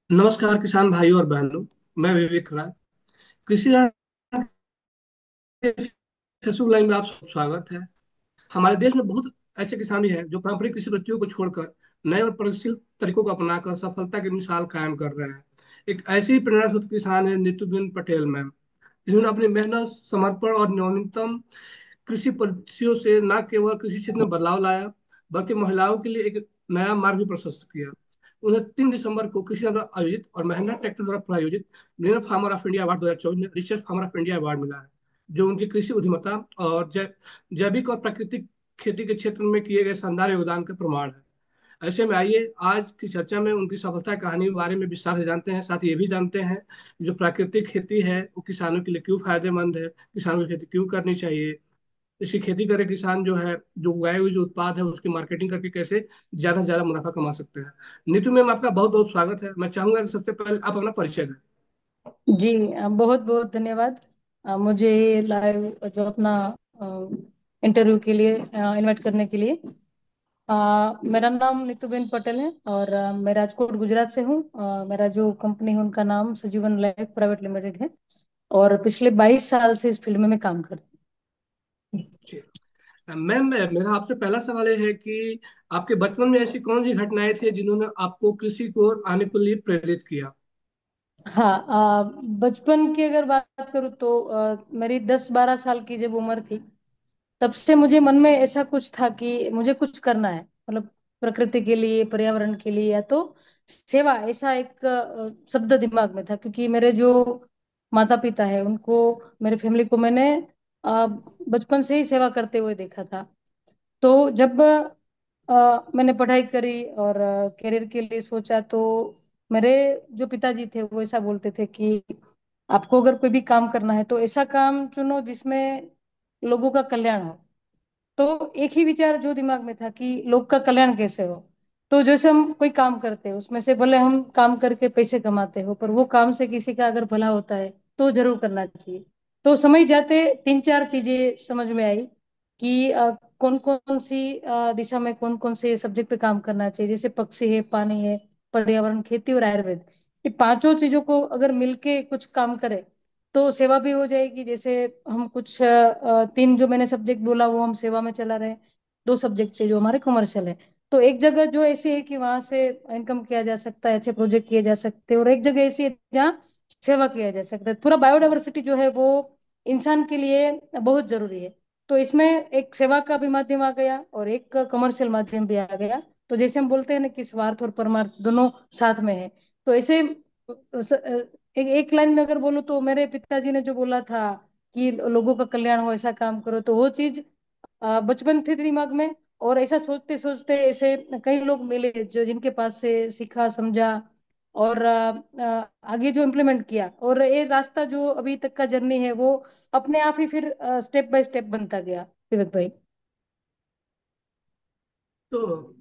नमस्कार किसान भाइयों और बहनों। मैं विवेक राय, कृषि रण के फेसबुक लाइन में आप सबका स्वागत है। हमारे देश में बहुत ऐसे किसान भी हैं जो पारंपरिक कृषि पद्धतियों को छोड़कर नए और प्रगतिशील तरीकों को अपनाकर सफलता की मिसाल कायम कर रहे हैं। एक ऐसी प्रेरणा स्रोत किसान है नितुबिन पटेल मैम, जिन्होंने अपनी मेहनत, समर्पण और नवीनतम कृषि पद्धतियों से न केवल कृषि क्षेत्र में बदलाव लाया, बल्कि महिलाओं के लिए एक नया मार्ग भी प्रशस्त किया। उन्हें 3 दिसंबर को कृषि द्वारा आयोजित और महिंद्रा ट्रैक्टर द्वारा प्रायोजित green farmer of India award 2024 में richest farmer of India award मिला है, जो उनकी कृषि उद्यमता और जैविक और प्राकृतिक खेती के क्षेत्र में किए गए शानदार योगदान का प्रमाण है। ऐसे में आइए आज की चर्चा में उनकी सफलता कहानी के बारे में विस्तार से जानते हैं। साथ ही ये भी जानते हैं कि जो प्राकृतिक खेती है वो किसानों के लिए क्यों फायदेमंद है, किसानों को खेती क्यों करनी चाहिए, इसकी खेती करे किसान जो है, जो उगाए हुए जो उत्पाद है उसकी मार्केटिंग करके कैसे ज्यादा से ज्यादा मुनाफा कमा सकते हैं। नीतू मैम, आपका बहुत बहुत स्वागत है। मैं चाहूंगा कि सबसे पहले आप अपना परिचय दें। जी, बहुत बहुत धन्यवाद। मुझे लाइव जो अपना इंटरव्यू के लिए इनवाइट करने के लिए। मेरा नाम नीतूबेन पटेल है और मैं राजकोट गुजरात से हूँ। मेरा जो कंपनी है उनका नाम सजीवन लाइफ प्राइवेट लिमिटेड है और पिछले 22 साल से इस फील्ड में मैं काम करती जी। मैम, मेरा आपसे पहला सवाल ये है कि आपके बचपन में ऐसी कौन सी घटनाएं थी जिन्होंने आपको कृषि को आने के लिए प्रेरित किया। हूँ। हाँ, बचपन की अगर बात करूँ तो मेरी 10-12 साल की जब उम्र थी, तब से मुझे मन में ऐसा कुछ था कि मुझे कुछ करना है। मतलब प्रकृति के लिए, पर्यावरण के लिए, या तो सेवा, ऐसा एक शब्द दिमाग में था। क्योंकि मेरे जो माता पिता है उनको, मेरे फैमिली को मैंने अ, बचपन से ही सेवा करते हुए देखा था। तो जब मैंने पढ़ाई करी और करियर के लिए सोचा, तो मेरे जो पिताजी थे वो ऐसा बोलते थे कि आपको अगर कोई भी काम करना है तो ऐसा काम चुनो जिसमें लोगों का कल्याण हो। तो एक ही विचार जो दिमाग में था कि लोग का कल्याण कैसे हो। तो जैसे हम कोई काम करते हैं उसमें से भले हम काम करके पैसे कमाते हो, पर वो काम से किसी का अगर भला होता है तो जरूर करना चाहिए। तो समय जाते 3-4 चीजें समझ में आई कि कौन कौन सी दिशा में कौन कौन से सब्जेक्ट पे काम करना चाहिए। जैसे पक्षी है, पानी है, पर्यावरण, खेती और आयुर्वेद। ये पांचों चीजों को अगर मिलके कुछ काम करे तो सेवा भी हो जाएगी। जैसे हम कुछ तीन जो मैंने सब्जेक्ट बोला वो हम सेवा में चला रहे हैं। 2 सब्जेक्ट है जो हमारे कमर्शियल है। तो एक जगह जो ऐसी है कि वहां से इनकम किया जा सकता है, अच्छे प्रोजेक्ट किए जा सकते हैं, और एक जगह ऐसी है जहाँ सेवा किया जा सकता है। पूरा बायोडाइवर्सिटी जो है वो इंसान के लिए बहुत जरूरी है। तो इसमें एक सेवा का भी माध्यम आ गया और एक कमर्शियल माध्यम भी आ गया। तो जैसे हम बोलते हैं ना कि स्वार्थ और परमार्थ दोनों साथ में है। तो ऐसे एक लाइन में अगर बोलूँ तो मेरे पिताजी ने जो बोला था कि लोगों का कल्याण हो, ऐसा काम करो, तो वो चीज बचपन थी दिमाग में। और ऐसा सोचते सोचते ऐसे कई लोग मिले जो जिनके पास से सीखा, समझा और आगे जो इम्प्लीमेंट किया। और ये रास्ता जो अभी तक का जर्नी है वो अपने आप ही फिर स्टेप बाय स्टेप बनता गया, विवेक भाई। तो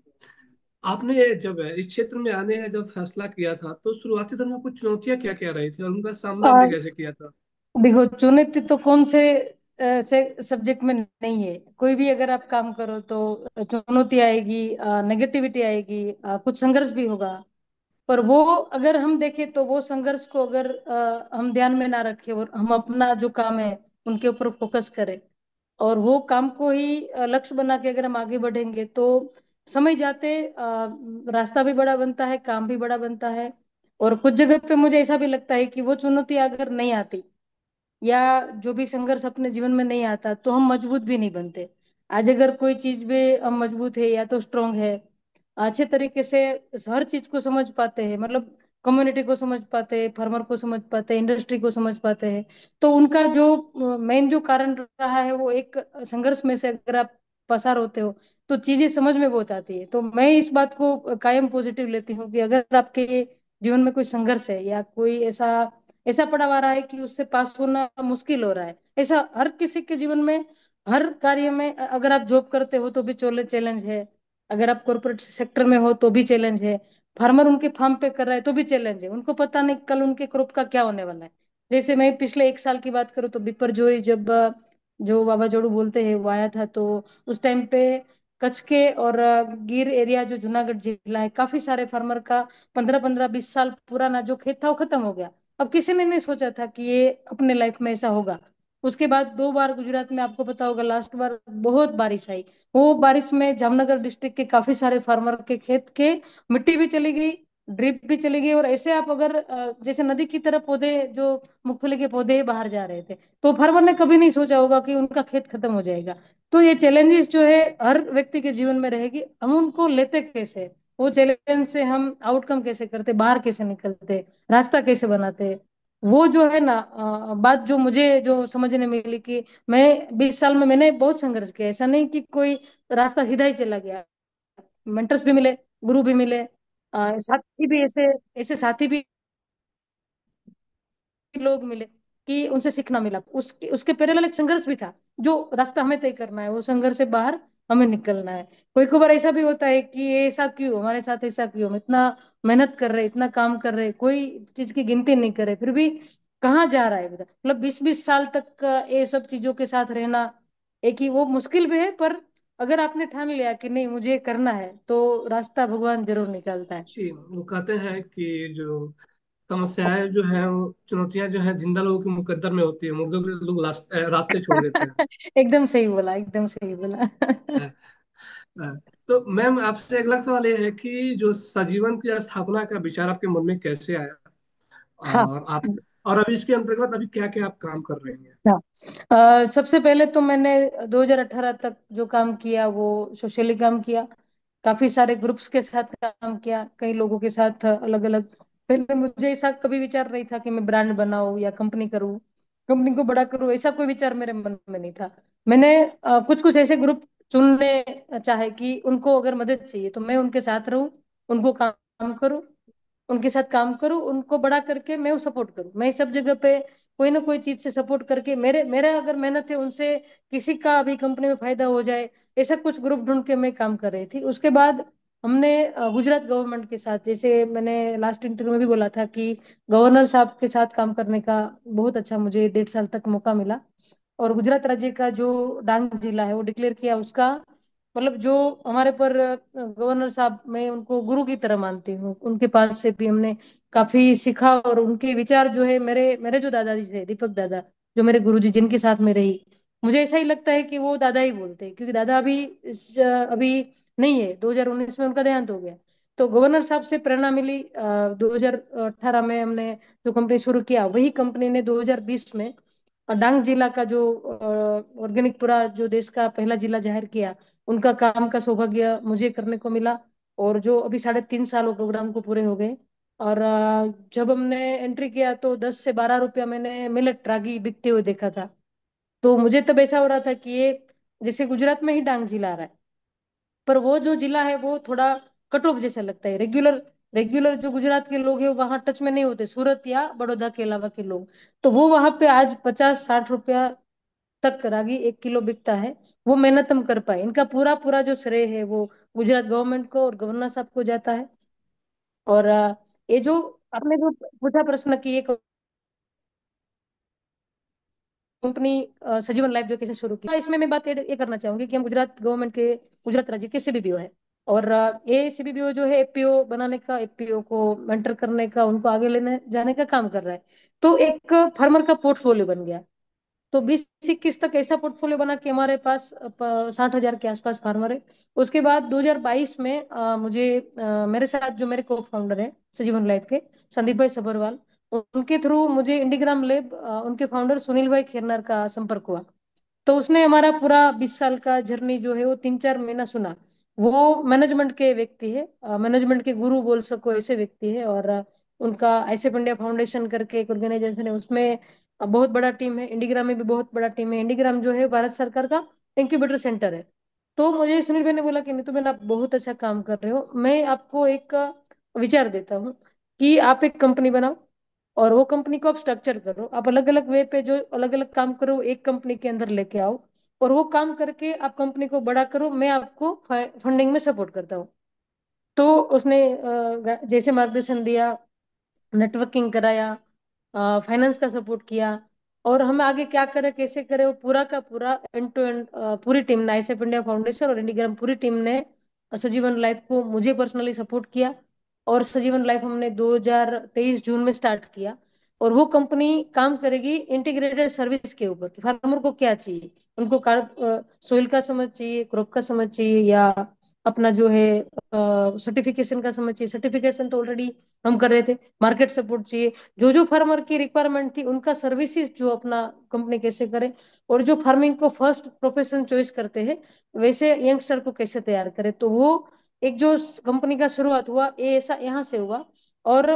आपने जब इस क्षेत्र में आने का जब फैसला किया था तो शुरुआती दौर में कुछ चुनौतियां क्या क्या रही थी और उनका सामना आपने कैसे किया था। देखो, चुनित तो कौन से सब्जेक्ट में नहीं है। कोई भी अगर आप काम करो तो चुनौती आएगी, नेगेटिविटी आएगी, कुछ संघर्ष भी होगा। पर वो अगर हम देखें तो वो संघर्ष को अगर हम ध्यान में ना रखें और हम अपना जो काम है उनके ऊपर फोकस करें और वो काम को ही लक्ष्य बना के अगर हम आगे बढ़ेंगे तो समय जाते रास्ता भी बड़ा बनता है, काम भी बड़ा बनता है। और कुछ जगह पे मुझे ऐसा भी लगता है कि वो चुनौती अगर नहीं आती या जो भी संघर्ष अपने जीवन में नहीं आता तो हम मजबूत भी नहीं बनते। आज अगर कोई चीज में हम मजबूत है या तो स्ट्रोंग है, अच्छे तरीके से हर चीज को समझ पाते हैं, मतलब कम्युनिटी को समझ पाते हैं, फार्मर को समझ पाते हैं, इंडस्ट्री को समझ पाते हैं, तो उनका जो मेन जो कारण रहा है वो एक संघर्ष में से अगर आप पसार होते हो तो चीजें समझ में बहुत आती है। तो मैं इस बात को कायम पॉजिटिव लेती हूँ कि अगर आपके जीवन में कोई संघर्ष है या कोई ऐसा ऐसा पड़ाव आ रहा है कि उससे पास होना मुश्किल हो रहा है, ऐसा हर किसी के जीवन में, हर कार्य में। अगर आप जॉब करते हो तो भी चोले चैलेंज है, अगर आप कॉर्पोरेट सेक्टर में हो तो भी चैलेंज है, फार्मर उनके फार्म पे कर रहा है तो भी चैलेंज है। उनको पता नहीं कल उनके क्रॉप का क्या होने वाला है। जैसे मैं पिछले 1 साल की बात करूँ तो बिपरजॉय जब जो वावाजोड़ू बोलते हैं वो आया था, तो उस टाइम पे कच्छ के और गिर एरिया जो जूनागढ़ जिला है, काफी सारे फार्मर का 15-15-20 साल पुराना जो खेत था वो खत्म हो गया। अब किसी ने नहीं सोचा था कि ये अपने लाइफ में ऐसा होगा। उसके बाद 2 बार गुजरात में, आपको पता होगा, लास्ट बार बहुत बारिश आई। वो बारिश में जामनगर डिस्ट्रिक्ट के काफी सारे फार्मर के खेत के मिट्टी भी चली गई, ड्रिप भी चली गई। और ऐसे आप अगर जैसे नदी की तरफ पौधे, जो मूंगफली के पौधे बाहर जा रहे थे, तो फार्मर ने कभी नहीं सोचा होगा कि उनका खेत खत्म हो जाएगा। तो ये चैलेंजेस जो है हर व्यक्ति के जीवन में रहेगी, हम उनको लेते कैसे, वो चैलेंज से हम आउटकम कैसे करते, बाहर कैसे निकलते, रास्ता कैसे बनाते, वो जो है ना बात जो मुझे जो समझने मिली कि मैं 20 साल में मैंने बहुत संघर्ष किया। ऐसा नहीं कि कोई रास्ता सीधा ही चला गया, मेंटर्स भी मिले, गुरु भी मिले, साथी भी, ऐसे ऐसे साथी भी लोग मिले कि उनसे सीखना मिला। उसके उसके पैरेलल एक संघर्ष भी था, जो रास्ता हमें तय करना है, वो संघर्ष से बाहर हमें निकलना है। कोई कोई बार ऐसा भी होता है कि ये ऐसा क्यों, हमारे साथ ऐसा क्यों, हम इतना मेहनत कर रहे, इतना काम कर रहे, कोई चीज की गिनती नहीं करे, फिर भी कहाँ जा रहा है बेटा। मतलब 20-20 साल तक ये सब चीजों के साथ रहना, एक ही वो मुश्किल भी है, पर अगर आपने ठान लिया कि नहीं मुझे ये करना है, तो रास्ता भगवान जरूर निकालता है। जी, वो कहते हैं कि जो समस्याएं जो है, चुनौतियां जो है, जिंदा लोगों के मुकद्दर में होती है, मुर्दों के लोग रास्ते छोड़ देते हैं। एकदम सही बोला, एकदम सही बोला। अ, अ, तो मैम, आपसे अगला सवाल ये है कि जो सजीवन की स्थापना का विचार आपके मन में कैसे आया, हाँ और आप, और अभी इसके अंतर्गत अभी क्या क्या आप काम कर रही हैं? हाँ। सबसे पहले तो मैंने 2018 तक जो काम किया वो सोशली काम किया। काफी सारे ग्रुप्स के साथ काम किया, कई लोगों के साथ अलग अलग। पहले मुझे ऐसा कभी विचार नहीं था कि मैं ब्रांड बनाऊं या कंपनी करूं, कंपनी को बड़ा करूं, ऐसा कोई विचार मेरे मन में नहीं था। मैंने कुछ कुछ ऐसे ग्रुप चुनने चाहे कि उनको अगर मदद चाहिए तो मैं उनके साथ रहूं, उनको काम करूं, उनके साथ काम करूं, उनको बड़ा करके मैं सपोर्ट करूं। मैं सब जगह पे कोई ना कोई चीज से सपोर्ट करके, मेरे मेरा अगर मेहनत है उनसे किसी का भी कंपनी में फायदा हो जाए, ऐसा कुछ ग्रुप ढूंढ के मैं काम कर रही थी। उसके बाद हमने गुजरात गवर्नमेंट के साथ, जैसे मैंने लास्ट इंटरव्यू में भी बोला था कि गवर्नर साहब के साथ काम करने का बहुत अच्छा मुझे 1.5 साल तक मौका मिला। और गुजरात राज्य का जो डांग जिला है वो डिक्लेयर किया उसका, मतलब जो हमारे पर गवर्नर साहब, मैं उनको गुरु की तरह मानती हूँ, उनके पास से भी हमने काफी सीखा। और उनके विचार जो है, मेरे मेरे जो दादाजी थे, दीपक दादा, जो मेरे गुरुजी जिनके साथ में रही, मुझे ऐसा ही लगता है कि वो दादा ही बोलते हैं, क्योंकि दादा अभी अभी नहीं है, 2019 में उनका देहांत हो गया। तो गवर्नर साहब से प्रेरणा मिली। 2018 में हमने जो कंपनी शुरू किया, वही कंपनी ने 2020 में डांग जिला का जो ऑर्गेनिक पूरा जो देश का पहला जिला जाहिर किया, उनका काम का सौभाग्य मुझे करने को मिला। और जो अभी 3.5 साल वो प्रोग्राम को पूरे हो गए। और जब हमने एंट्री किया तो 10 से 12 रुपया मैंने मिलेट रागी बिकते हुए देखा था। तो मुझे तब ऐसा हो रहा था कि ये जैसे गुजरात में ही डांग जिला आ रहा है, पर वो जो जिला है वो थोड़ा कट ऑफ जैसा लगता है। रेगुलर रेगुलर जो गुजरात के लोग हैं वो वहां टच में नहीं होते, सूरत या बड़ौदा के अलावा के लोग। तो वो वहां पे आज 50-60 रुपया तक रागी 1 किलो बिकता है। वो मेहनत हम कर पाए, इनका पूरा पूरा जो श्रेय है वो गुजरात गवर्नमेंट को और गवर्नर साहब को जाता है। और ये जो आपने जो पूछा प्रश्न कि ये कंपनी सजीवन लाइफ जो कैसे शुरू की, इसमें मैं बात ये करना चाहूंगी कि हम गुजरात गवर्नमेंट के, गुजरात राज्य के सीबीबीओ है। और ये सीबीबीओ जो है एपीओ बनाने का, एपीओ को मेंटर करने का, उनको आगे लेने जाने का काम कर रहा है। तो एक फार्मर का पोर्टफोलियो बन गया। तो 2021 तक ऐसा पोर्टफोलियो बना कि हमारे पास 60,000 के आसपास फार्मर है। उसके बाद 2022 में मुझे मेरे साथ जो मेरे को फाउंडर है सजीवन लाइफ के, संदीप भाई सबरवाल, उनके थ्रू मुझे इंडीग्राम लैब, उनके फाउंडर सुनील भाई खेरनार का संपर्क हुआ। तो उसने हमारा पूरा 20 साल का जर्नी जो है वो 3-4 महीना सुना। वो मैनेजमेंट के व्यक्ति है, मैनेजमेंट के गुरु बोल सको ऐसे व्यक्ति है। और उनका ऐसे इंडिया फाउंडेशन करके एक ऑर्गेनाइजेशन है, उसमें बहुत बड़ा टीम है। इंडीग्राम में भी बहुत बड़ा टीम है। इंडीग्राम जो है भारत सरकार का इंक्यूबेटर सेंटर है। तो मुझे सुनील भाई ने बोला कि नहीं तो, मैंने आप बहुत अच्छा काम कर रहे हो, मैं आपको एक विचार देता हूँ कि आप एक कंपनी बनाओ, और वो कंपनी को आप स्ट्रक्चर करो, आप अलग अलग वे पे जो अलग अलग काम करो एक कंपनी के अंदर लेके आओ, और वो काम करके आप कंपनी को बड़ा करो, मैं आपको फंडिंग में सपोर्ट करता हूँ। तो उसने जैसे मार्गदर्शन दिया, नेटवर्किंग कराया, फाइनेंस का सपोर्ट किया, और हमें आगे क्या करे कैसे करे, वो पूरा का पूरा एंड टू एंड पूरी टीम ने, आईएसएफ इंडिया फाउंडेशन और इंडीग्राम पूरी टीम ने सजीवन लाइफ को मुझे पर्सनली सपोर्ट किया। और सजीवन लाइफ हमने 2023 जून में स्टार्ट किया। और वो कंपनी काम करेगी इंटीग्रेटेड सर्विस के ऊपर कि फार्मर को क्या चाहिए, उनको सोइल का समझ चाहिए, क्रॉप का समझ चाहिए, या अपना जो है सर्टिफिकेशन का समझ चाहिए। सर्टिफिकेशन तो ऑलरेडी हम कर रहे थे। मार्केट सपोर्ट चाहिए, जो जो फार्मर की रिक्वायरमेंट थी उनका सर्विसेज जो अपना कंपनी कैसे करे। और जो फार्मिंग को फर्स्ट प्रोफेशन चॉइस करते हैं वैसे यंगस्टर को कैसे तैयार करे। तो वो एक जो कंपनी का शुरुआत हुआ ये ऐसा यहाँ से हुआ। और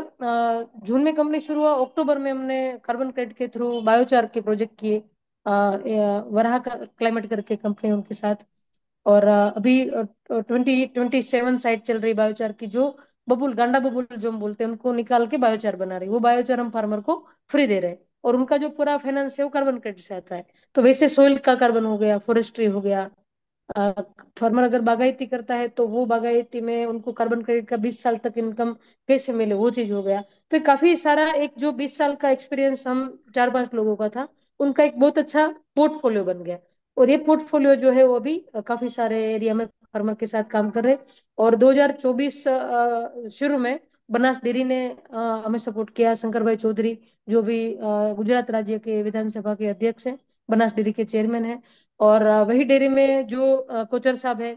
जून में कंपनी शुरू हुआ, अक्टूबर में हमने कार्बन क्रेडिट के थ्रू बायोचार के प्रोजेक्ट किए। वराह का क्लाइमेट करके कंपनी उनके साथ। और अभी 27 साइट चल रही बायोचार की, जो बबुल गांडा बबुल जो हम बोलते हैं उनको निकाल के बायोचार बना रही, वो बायोचार हम फार्मर को फ्री दे रहे हैं। और उनका जो पूरा फाइनेंस है वो कार्बन क्रेडिट से आता है। तो वैसे सोइल का कार्बन हो गया, फॉरेस्ट्री हो गया। फार्मर अगर बागायती करता है तो वो बागायती में उनको कार्बन क्रेडिट का 20 साल तक इनकम कैसे मिले, वो चीज हो गया। तो ये काफी सारा एक जो 20 साल का एक्सपीरियंस हम 4-5 लोगों का था, उनका एक बहुत अच्छा पोर्टफोलियो बन गया। और ये पोर्टफोलियो जो है वो अभी काफी सारे एरिया में फार्मर के साथ काम कर रहे हैं। और 2024 शुरू में बनास डेयरी ने हमें सपोर्ट किया। शंकर भाई चौधरी जो भी गुजरात राज्य के विधानसभा के अध्यक्ष हैं, बनास डेयरी के चेयरमैन हैं। और वही डेयरी में जो कोचर साहब है,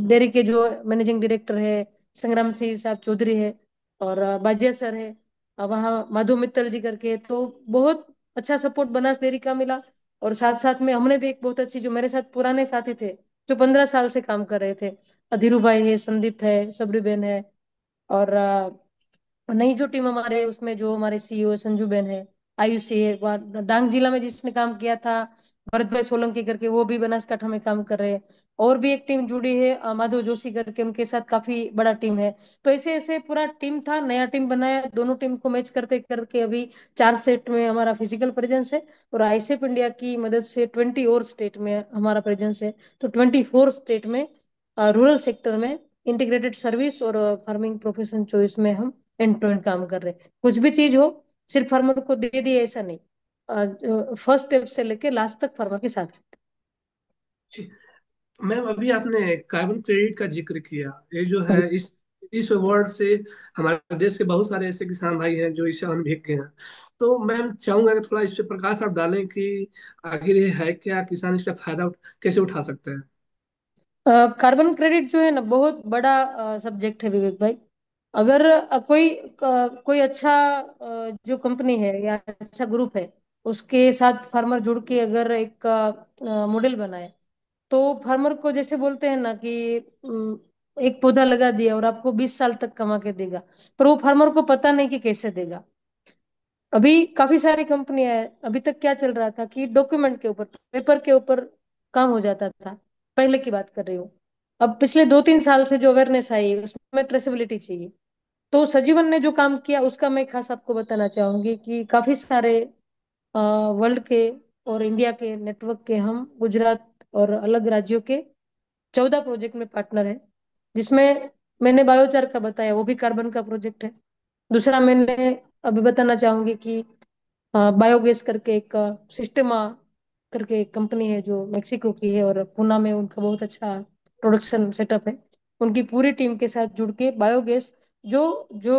डेयरी के जो मैनेजिंग डायरेक्टर है संग्राम सिंह साहब चौधरी है। और बाजिया सर है, वहाँ माधव मित्तल जी करके। तो बहुत अच्छा सपोर्ट बनास डेयरी का मिला। और साथ साथ में हमने भी एक बहुत अच्छी, जो मेरे साथ पुराने साथी थे जो 15 साल से काम कर रहे थे, धीरू भाई है, संदीप है, सबरी बेन है। और नई जो टीम हमारे उसमें जो हमारे सीईओ संजू बेन है, आयुषी है, वहाँ डांग जिला में जिसने काम किया था भरत भाई सोलंकी करके, वो भी बनासकांठा में काम कर रहे हैं। और भी एक टीम जुड़ी है माधव जोशी करके, उनके साथ काफी बड़ा टीम है। तो ऐसे ऐसे पूरा टीम था, नया टीम बनाया, दोनों टीम को मैच करते करके अभी 4 स्टेट में हमारा फिजिकल प्रेजेंस है। और आईसेफ इंडिया की मदद से 20 और स्टेट में हमारा प्रेजेंस है। तो 24 स्टेट में रूरल सेक्टर में इंटीग्रेटेड सर्विस और फार्मिंग प्रोफेशन चॉइस में हम एंड टू एंड काम कर रहे हैं। कुछ भी चीज हो सिर्फ फार्मर को दे दिए ऐसा नहीं, फर्स्ट स्टेप से लेके लास्ट तक फार्मर के साथ। मैम अभी आपने कार्बन क्रेडिट का जिक्र किया, ये जो हाँ है इस वर्ड से हमारे देश के बहुत सारे ऐसे किसान भाई हैं जो इससे अनभिज्ञ हैं। तो मैम चाहूंगा कि थोड़ा इस पे प्रकाश आप डालें कि आखिर ये है क्या, किसान इसका फायदा कैसे उठा सकते हैं। कार्बन क्रेडिट जो है ना बहुत बड़ा सब्जेक्ट है विवेक भाई। अगर कोई अच्छा जो कंपनी है या अच्छा ग्रुप है उसके साथ फार्मर जुड़ के अगर एक मॉडल बनाए, तो फार्मर को जैसे बोलते हैं ना कि एक पौधा लगा दिया और आपको 20 साल तक कमा के देगा, पर वो फार्मर को पता नहीं कि कैसे देगा। अभी काफी सारी कंपनियां हैं, अभी तक क्या चल रहा था कि डॉक्यूमेंट के ऊपर, पेपर के ऊपर काम हो जाता था। पहले की बात कर रही हूँ। अब पिछले 2-3 साल से जो अवेयरनेस आई उसमें ट्रेसेबिलिटी चाहिए। तो सजीवन ने जो काम किया उसका मैं खास आपको बताना चाहूंगी कि काफी सारे वर्ल्ड के और इंडिया के नेटवर्क के हम गुजरात और अलग राज्यों के 14 प्रोजेक्ट में पार्टनर है। जिसमें मैंने बायोचार का बताया, वो भी कार्बन का प्रोजेक्ट है। दूसरा मैंने अभी बताना चाहूंगी कि बायोगैस करके एक सिस्टमा करके एक कंपनी है जो मेक्सिको की है, और पूना में उनका बहुत अच्छा प्रोडक्शन सेटअप है। उनकी पूरी टीम के साथ जुड़ के बायोगैस जो जो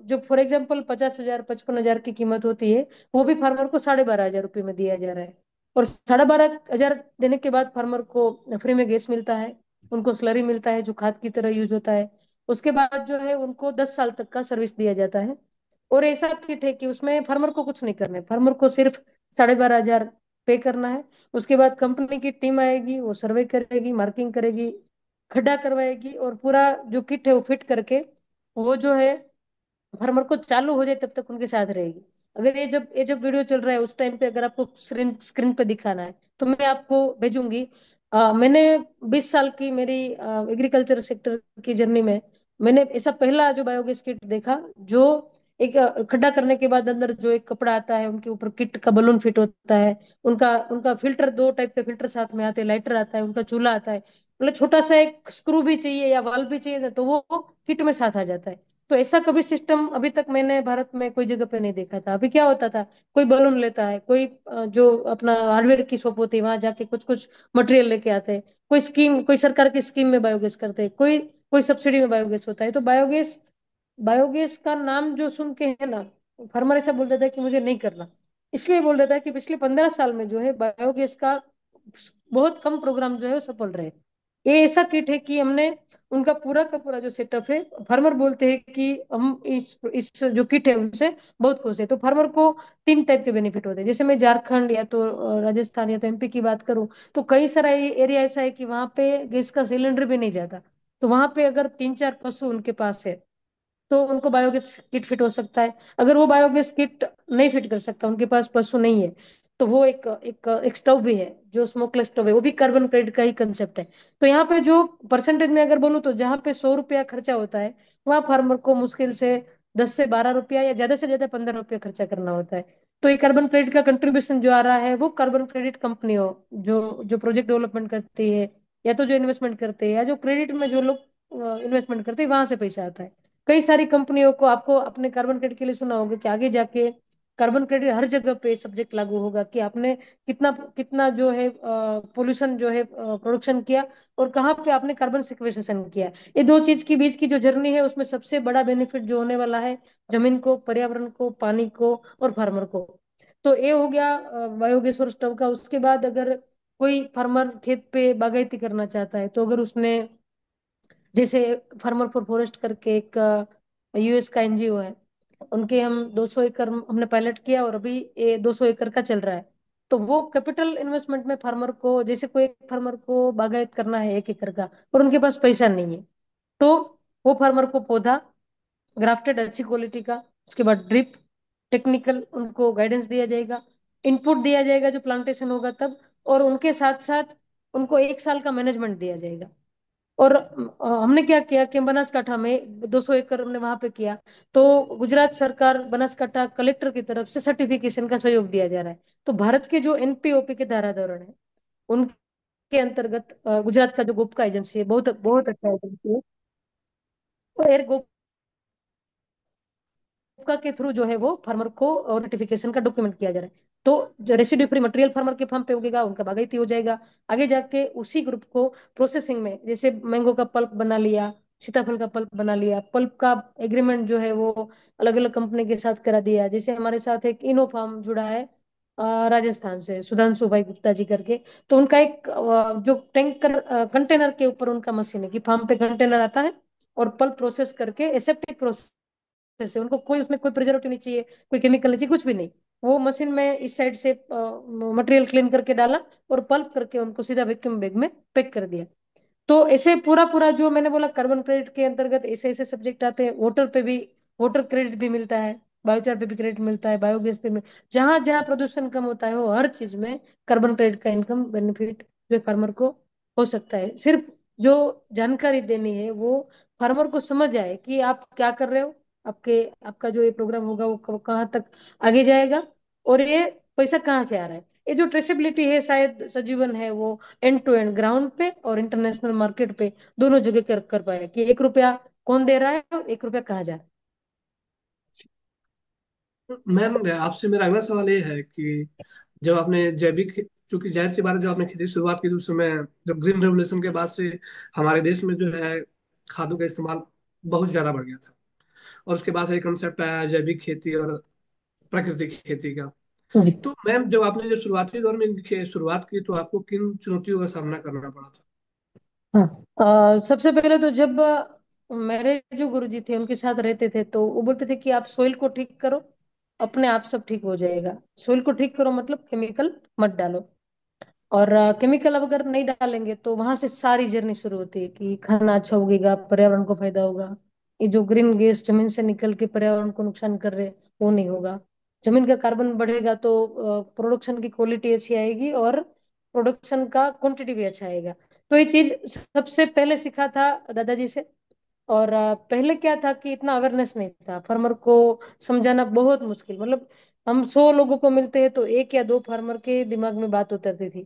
जो फॉर एग्जांपल 50,000 55,000 की कीमत होती है, वो भी फार्मर को 12,500 रुपये में दिया जा रहा है। और 12,500 देने के बाद फार्मर को फ्री में गैस मिलता है, उनको स्लरी मिलता है जो खाद की तरह यूज होता है। उसके बाद जो है उनको 10 साल तक का सर्विस दिया जाता है। और ऐसा किट है कि उसमें फार्मर को कुछ नहीं करना है, फार्मर को सिर्फ 12,500 पे करना है। उसके बाद कंपनी की टीम आएगी, वो सर्वे करेगी, मार्किंग करेगी, खड्डा करवाएगी, और पूरा जो किट है वो फिट करके वो जो है फार्मर को चालू हो जाए तब तक उनके साथ रहेगी। अगर ये जब वीडियो चल रहा है उस टाइम पे अगर आपको स्क्रीन स्क्रीन पे दिखाना है तो मैं आपको भेजूंगी। मैंने 20 साल की मेरी एग्रीकल्चर सेक्टर की जर्नी में मैंने ऐसा पहला जो बायोगैस किट देखा, जो एक खड्डा करने के बाद अंदर जो एक कपड़ा आता है उनके ऊपर किट का बलून फिट होता है। उनका उनका फिल्टर, 2 टाइप के फिल्टर साथ में आते हैं, लाइटर आता है, उनका चूल्हा आता है, मतलब छोटा सा एक स्क्रू भी चाहिए या वाल्व भी चाहिए तो वो किट में साथ आ जाता है। तो ऐसा कभी सिस्टम अभी तक मैंने भारत में कोई जगह पे नहीं देखा था। अभी क्या होता था, कोई बलून लेता है, कोई जो अपना हार्डवेयर की शॉप होती है वहां जाके कुछ कुछ मटेरियल लेके आते हैं, कोई स्कीम, कोई सरकार की स्कीम में बायोगैस करते हैं, कोई कोई सब्सिडी में बायोगैस होता है। तो बायोगैस बायोगैस का नाम जो सुन के है ना, फार्मर ऐसा बोल देता है कि मुझे नहीं करना। इसलिए बोल देता है कि पिछले 15 साल में जो है बायोगैस का बहुत कम प्रोग्राम जो है वो सफल रहे। ये ऐसा किट है कि हमने उनका पूरा का पूरा जो सेटअप है, फार्मर बोलते हैं कि हम इस जो किट है उनसे बहुत खुश है। तो फार्मर को 3 टाइप के बेनिफिट होते हैं। जैसे मैं झारखंड या तो राजस्थान या तो एमपी की बात करूं, तो कई सारा एरिया ऐसा है कि वहां पे गैस का सिलेंडर भी नहीं जाता। तो वहां पे अगर 3 4 पशु उनके पास है तो उनको बायोगैस किट फिट हो सकता है। अगर वो बायोगैस किट नहीं फिट कर सकता, उनके पास पशु नहीं है, तो वो एक स्टोव भी है जो स्मोकलेस स्टोव है, वो भी कार्बन क्रेडिट का ही कंसेप्ट है। तो यहाँ पे जो परसेंटेज में अगर बोलूँ तो जहाँ पे 100 रुपया खर्चा होता है, वहाँ फार्मर को मुश्किल से 10 से 12 रुपया या ज्यादा से ज्यादा 15 रुपया खर्चा करना होता है। तो ये कार्बन क्रेडिट का कंट्रीब्यूशन जो आ रहा है वो कार्बन क्रेडिट कंपनी हो, जो जो प्रोजेक्ट डेवलपमेंट करती है, या तो जो इन्वेस्टमेंट करते हैं, या जो क्रेडिट में जो लोग इन्वेस्टमेंट करते हैं, वहां से पैसा आता है। कई सारी कंपनियों को आपको अपने कार्बन क्रेडिट के लिए सुना होगा कि आगे जाके कार्बन क्रेडिट हर जगह पे सब्जेक्ट लागू होगा कि आपने कितना कितना जो है पोल्यूशन जो है प्रोडक्शन किया, और कहाँ पे आपने कार्बन सिक्वेस्ट्रेशन किया। ये दो चीज के बीच की जो जर्नी है उसमें सबसे बड़ा बेनिफिट जो होने वाला है जमीन को, पर्यावरण को, पानी को और फार्मर को। तो ये हो गया बायोगैस और स्टोव का। उसके बाद अगर कोई फार्मर खेत पे बागायती करना चाहता है, तो अगर उसने जैसे फार्मर फॉर फॉरेस्ट करके एक यूएस का एनजीओ है, उनके हम 200 एकड़ हमने पायलट किया और अभी ये 200 एकड़ का चल रहा है। तो वो कैपिटल इन्वेस्टमेंट में फार्मर को, जैसे कोई फार्मर को बागायत करना है 1 एकड़ का और उनके पास पैसा नहीं है, तो वो फार्मर को पौधा ग्राफ्टेड अच्छी क्वालिटी का, उसके बाद ड्रिप टेक्निकल उनको गाइडेंस दिया जाएगा, इनपुट दिया जाएगा जो प्लांटेशन होगा तब, और उनके साथ साथ उनको 1 साल का मैनेजमेंट दिया जाएगा। और हमने क्या किया कि बनासकांठा में 200 एकड़ हमने वहां पे किया। तो गुजरात सरकार बनासकांठा कलेक्टर की तरफ से सर्टिफिकेशन का सहयोग दिया जा रहा है। तो भारत के जो एनपीओपी के धाराधोरण है उनके अंतर्गत गुजरात का जो गोपका एजेंसी है, बहुत बहुत अच्छा एजेंसी है, एयर आपका के थ्रू जो है वो फार्मर को नोटिफिकेशन का डॉक्यूमेंट किया जा रहा है। तो जो रेसिड्यू फ्री मटेरियल फार्मर के फार्म पे उगेगा उनका बागायती हो जाएगा। आगे जाके उसी ग्रुप को प्रोसेसिंग में, जैसे मैंगो का पल्प बना लिया, सीताफल का पल्प बना लिया, पल्प का एग्रीमेंट जो है वो अलग अलग कंपनी के साथ करा दिया। जैसे हमारे साथ एक इनो फार्म जुड़ा है राजस्थान से, सुधांशु भाई गुप्ता जी करके। तो उनका एक जो टैंकर कंटेनर के ऊपर उनका मशीन है कि फार्म पे कंटेनर आता है और पल्प प्रोसेस करके एसेप्टिक प्रोसेस से, उनको कोई उसमें कोई प्रिजर्वेटिव नहीं चाहिए, कोई केमिकल नहीं चाहिए, कुछ भी नहीं। वो मशीन में इस साइड से मटेरियल क्लीन करके डाला और पल्प करके उनको सीधा वैक्यूम बैग में पैक कर दिया। तो ऐसे पूरा पूरा जो मैंने बोला कार्बन क्रेडिट के अंतर्गत ऐसे ऐसे सब्जेक्ट आते हैं। वाटर पे भी वाटर क्रेडिट भी मिलता है, बायोचार पे भी क्रेडिट मिलता है, बायोगैस पे भी। जहां जहां प्रदूषण कम होता है वो हर चीज में कार्बन क्रेडिट का इनकम बेनिफिट जो फार्मर को हो सकता है। सिर्फ जो जानकारी देनी है वो फार्मर को समझ आए कि आप क्या कर रहे हो, आपके आपका जो ये प्रोग्राम होगा वो कहाँ तक आगे जाएगा, और ये पैसा कहाँ से आ रहा है। ये जो ट्रेसेबिलिटी है शायद सजीवन है वो एंड टू एंड ग्राउंड पे और इंटरनेशनल मार्केट पे दोनों जगह कर पाए कि 1 रुपया कौन दे रहा है और 1 रुपया कहाँ जा रहा मैम, आपसे मेरा अगला सवाल ये है कि जब आपने जैविक, चूंकि जाहिर सी बात है, जब आपने खेती की शुरुआत की तो उस समय, जब ग्रीन रेवोल्यूशन के बाद से हमारे देश में जो है खादों का इस्तेमाल बहुत ज्यादा बढ़ गया था, और उसके बाद से एक कंसेप्ट आया जैविक खेती और प्राकृतिक खेती का। है जी। तो मैम, जब आपने जब शुरुआती दौर में इनकी शुरुआत की तो आपको किन चुनौतियों का सामना करना पड़ा था? हाँ, सबसे पहले तो जब मेरे जो गुरुजी थे उनके साथ रहते थे तो वो बोलते थे कि आप सोइल को ठीक करो, अपने आप सब ठीक हो जाएगा। सोइल को ठीक करो मतलब केमिकल मत डालो, और केमिकल अब अगर नहीं डालेंगे तो वहां से सारी जर्नी शुरू होती है कि खाना अच्छा उगेगा, पर्यावरण को फायदा होगा। ये जो ग्रीन गैस जमीन से निकल के पर्यावरण को नुकसान कर रहे वो नहीं होगा। जमीन का कार्बन बढ़ेगा तो प्रोडक्शन की क्वालिटी अच्छी आएगी और प्रोडक्शन का क्वांटिटी भी अच्छा आएगा। तो ये चीज सबसे पहले सीखा था दादाजी से। और पहले क्या था कि इतना अवेयरनेस नहीं था, फार्मर को समझाना बहुत मुश्किल। मतलब हम 100 लोगों को मिलते हैं तो एक या दो फार्मर के दिमाग में बात उतरती थी,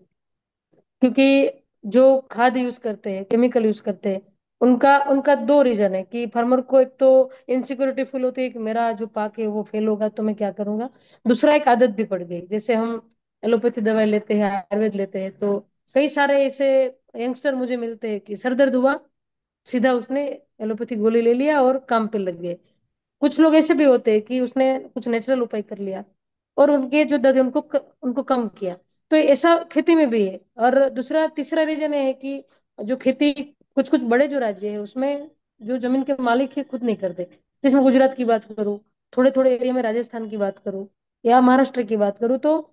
क्योंकि जो खाद यूज करते हैं, केमिकल यूज करते हैं, उनका उनका दो रीजन है कि फार्मर को एक तो इनसिक्योरिटी फील होती है कि मेरा जो पाक है वो फेल होगा तो मैं क्या करूंगा। दूसरा एक आदत भी पड़ गई, जैसे हम एलोपैथी दवाई लेते हैं, आयुर्वेद लेते हैं, तो कई सारे ऐसे यंगस्टर मुझे मिलते हैं कि सर दर्द हुआ, सीधा उसने एलोपैथी गोली ले लिया और काम पे लग गए। कुछ लोग ऐसे भी होते हैं कि उसने कुछ नेचुरल उपाय कर लिया और उनके जो दर्द है उनको कम किया। तो ऐसा खेती में भी है। और दूसरा तीसरा रीजन ये है कि जो खेती, कुछ कुछ बड़े जो राज्य है उसमें जो जमीन के मालिक है खुद नहीं करते। जिसमें गुजरात की बात करूँ, थोड़े थोड़े एरिया में राजस्थान की बात करूँ या महाराष्ट्र की बात करूँ, तो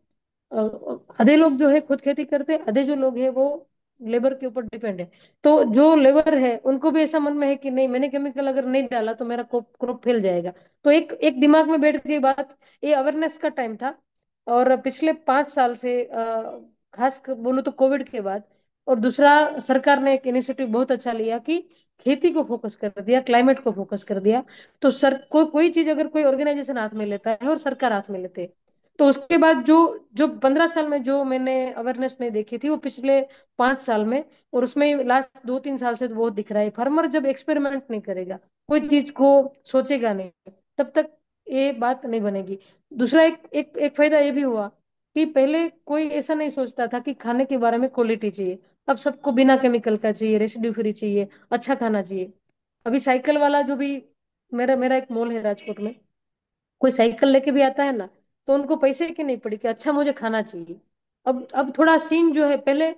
आधे लोग जो है खुद खेती करते हैं, आधे जो लोग हैं वो लेबर के ऊपर डिपेंड है। तो जो लेबर है उनको भी ऐसा मन में है कि नहीं, मैंने केमिकल अगर नहीं डाला तो मेरा क्रॉप फेल जाएगा। तो एक एक दिमाग में बैठ गई बात। ये अवेयरनेस का टाइम था। और पिछले 5 साल से बोलूं तो कोविड के बाद, और दूसरा सरकार ने एक इनिशिएटिव बहुत अच्छा लिया कि खेती को फोकस कर दिया, क्लाइमेट को फोकस कर दिया। तो सर कोई चीज अगर कोई ऑर्गेनाइजेशन हाथ में लेता है और सरकार हाथ में लेते हैं, तो उसके बाद जो जो 15 साल में जो मैंने अवेयरनेस नहीं देखी थी वो पिछले 5 साल में, और उसमें लास्ट 2-3 साल से तो बहुत दिख रहा है। फार्मर जब एक्सपेरिमेंट नहीं करेगा, कोई चीज को सोचेगा नहीं, तब तक ये बात नहीं बनेगी। दूसरा एक एक एक फायदा ये भी हुआ कि पहले कोई ऐसा नहीं सोचता था कि खाने के बारे में क्वालिटी चाहिए। अब सबको बिना केमिकल का चाहिए, रेसिड्यू फ्री चाहिए, अच्छा खाना चाहिए। अभी साइकिल वाला जो भी, मेरा मेरा एक मॉल है राजकोट में, कोई साइकिल लेके भी आता है ना, तो उनको पैसे की नहीं पड़ी कि अच्छा मुझे खाना चाहिए। अब थोड़ा सीन जो है, पहले